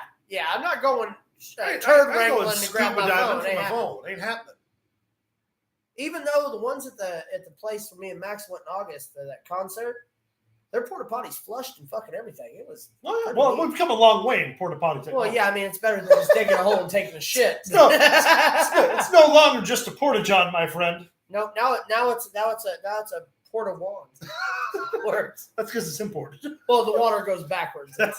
I'm not going I turd go wrangling to grab scuba my diving phone. for Ain't my happening. phone. Ain't happening. Even though the ones at the place where me and Max went in August, that concert, their porta potties flushed and fucking everything. It was Well, we've come a long way in porta potty technology. well, yeah. I mean, it's better than just digging a hole and taking a shit. No, it's no longer just a porta john, my friend. No, now it's a porta wand. Works. That's because it's imported. Well, the water goes backwards. If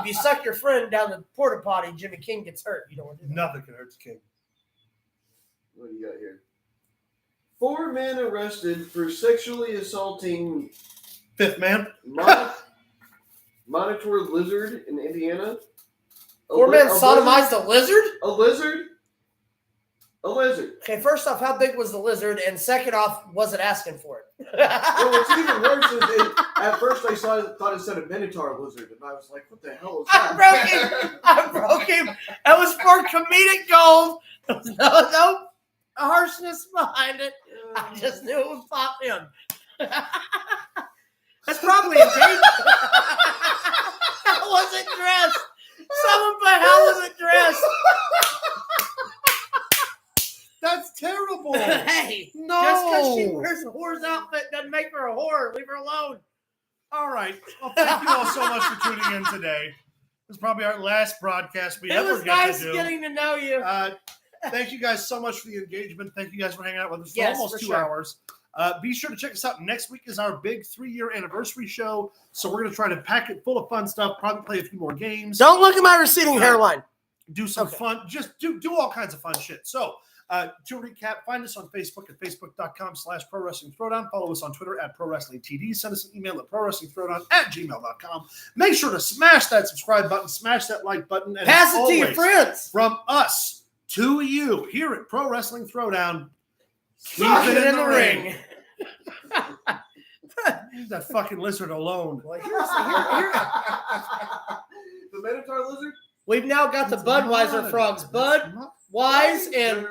you suck your friend down the porta potty, Jimmy King gets hurt. You don't want to do that. Nothing can hurt the king. What do you got here? 4 men arrested for sexually assaulting Fifth man. monitor lizard in Indiana. 4 men sodomized a lizard? A lizard? A lizard. Okay, first off, how big was the lizard? And second off, was it asking for it? Well, what's even worse is at first I thought it said a minotaur lizard, and I was like, what the hell is that? I broke him. That was for comedic gold. There was no harshness behind it. I just knew it would pop in. That's probably a date. How was it dressed? Someone put how was it dressed? That's terrible. Hey, No. just because she wears a whore's outfit doesn't make her a whore. Leave her alone. All right. Well, thank you all so much for tuning in today. This is probably our last broadcast we It ever was get nice to do. getting to know you. Thank you guys so much for the engagement. Thank you guys for hanging out with us for Yes, almost for 2 sure. hours. Be sure to check us out. Next week is our big 3-year anniversary show. So we're going to try to pack it full of fun stuff, probably play a few more games. Don't look at my receding hairline. Do some Okay. fun. Just do all kinds of fun shit. So To recap, find us on Facebook at facebook.com/Pro Wrestling Throwdown. Follow us on Twitter at Pro Wrestling TD. Send us an email at ProWrestlingThrowdown@gmail.com. Make sure to smash that subscribe button, smash that like button, and pass it to your friends. From us to you here at Pro Wrestling Throwdown. Keep Keep it it in the ring. Leave that fucking lizard alone. Well, The Minotaur lizard? we've now got the Budweiser frogs. Bud, Wise, and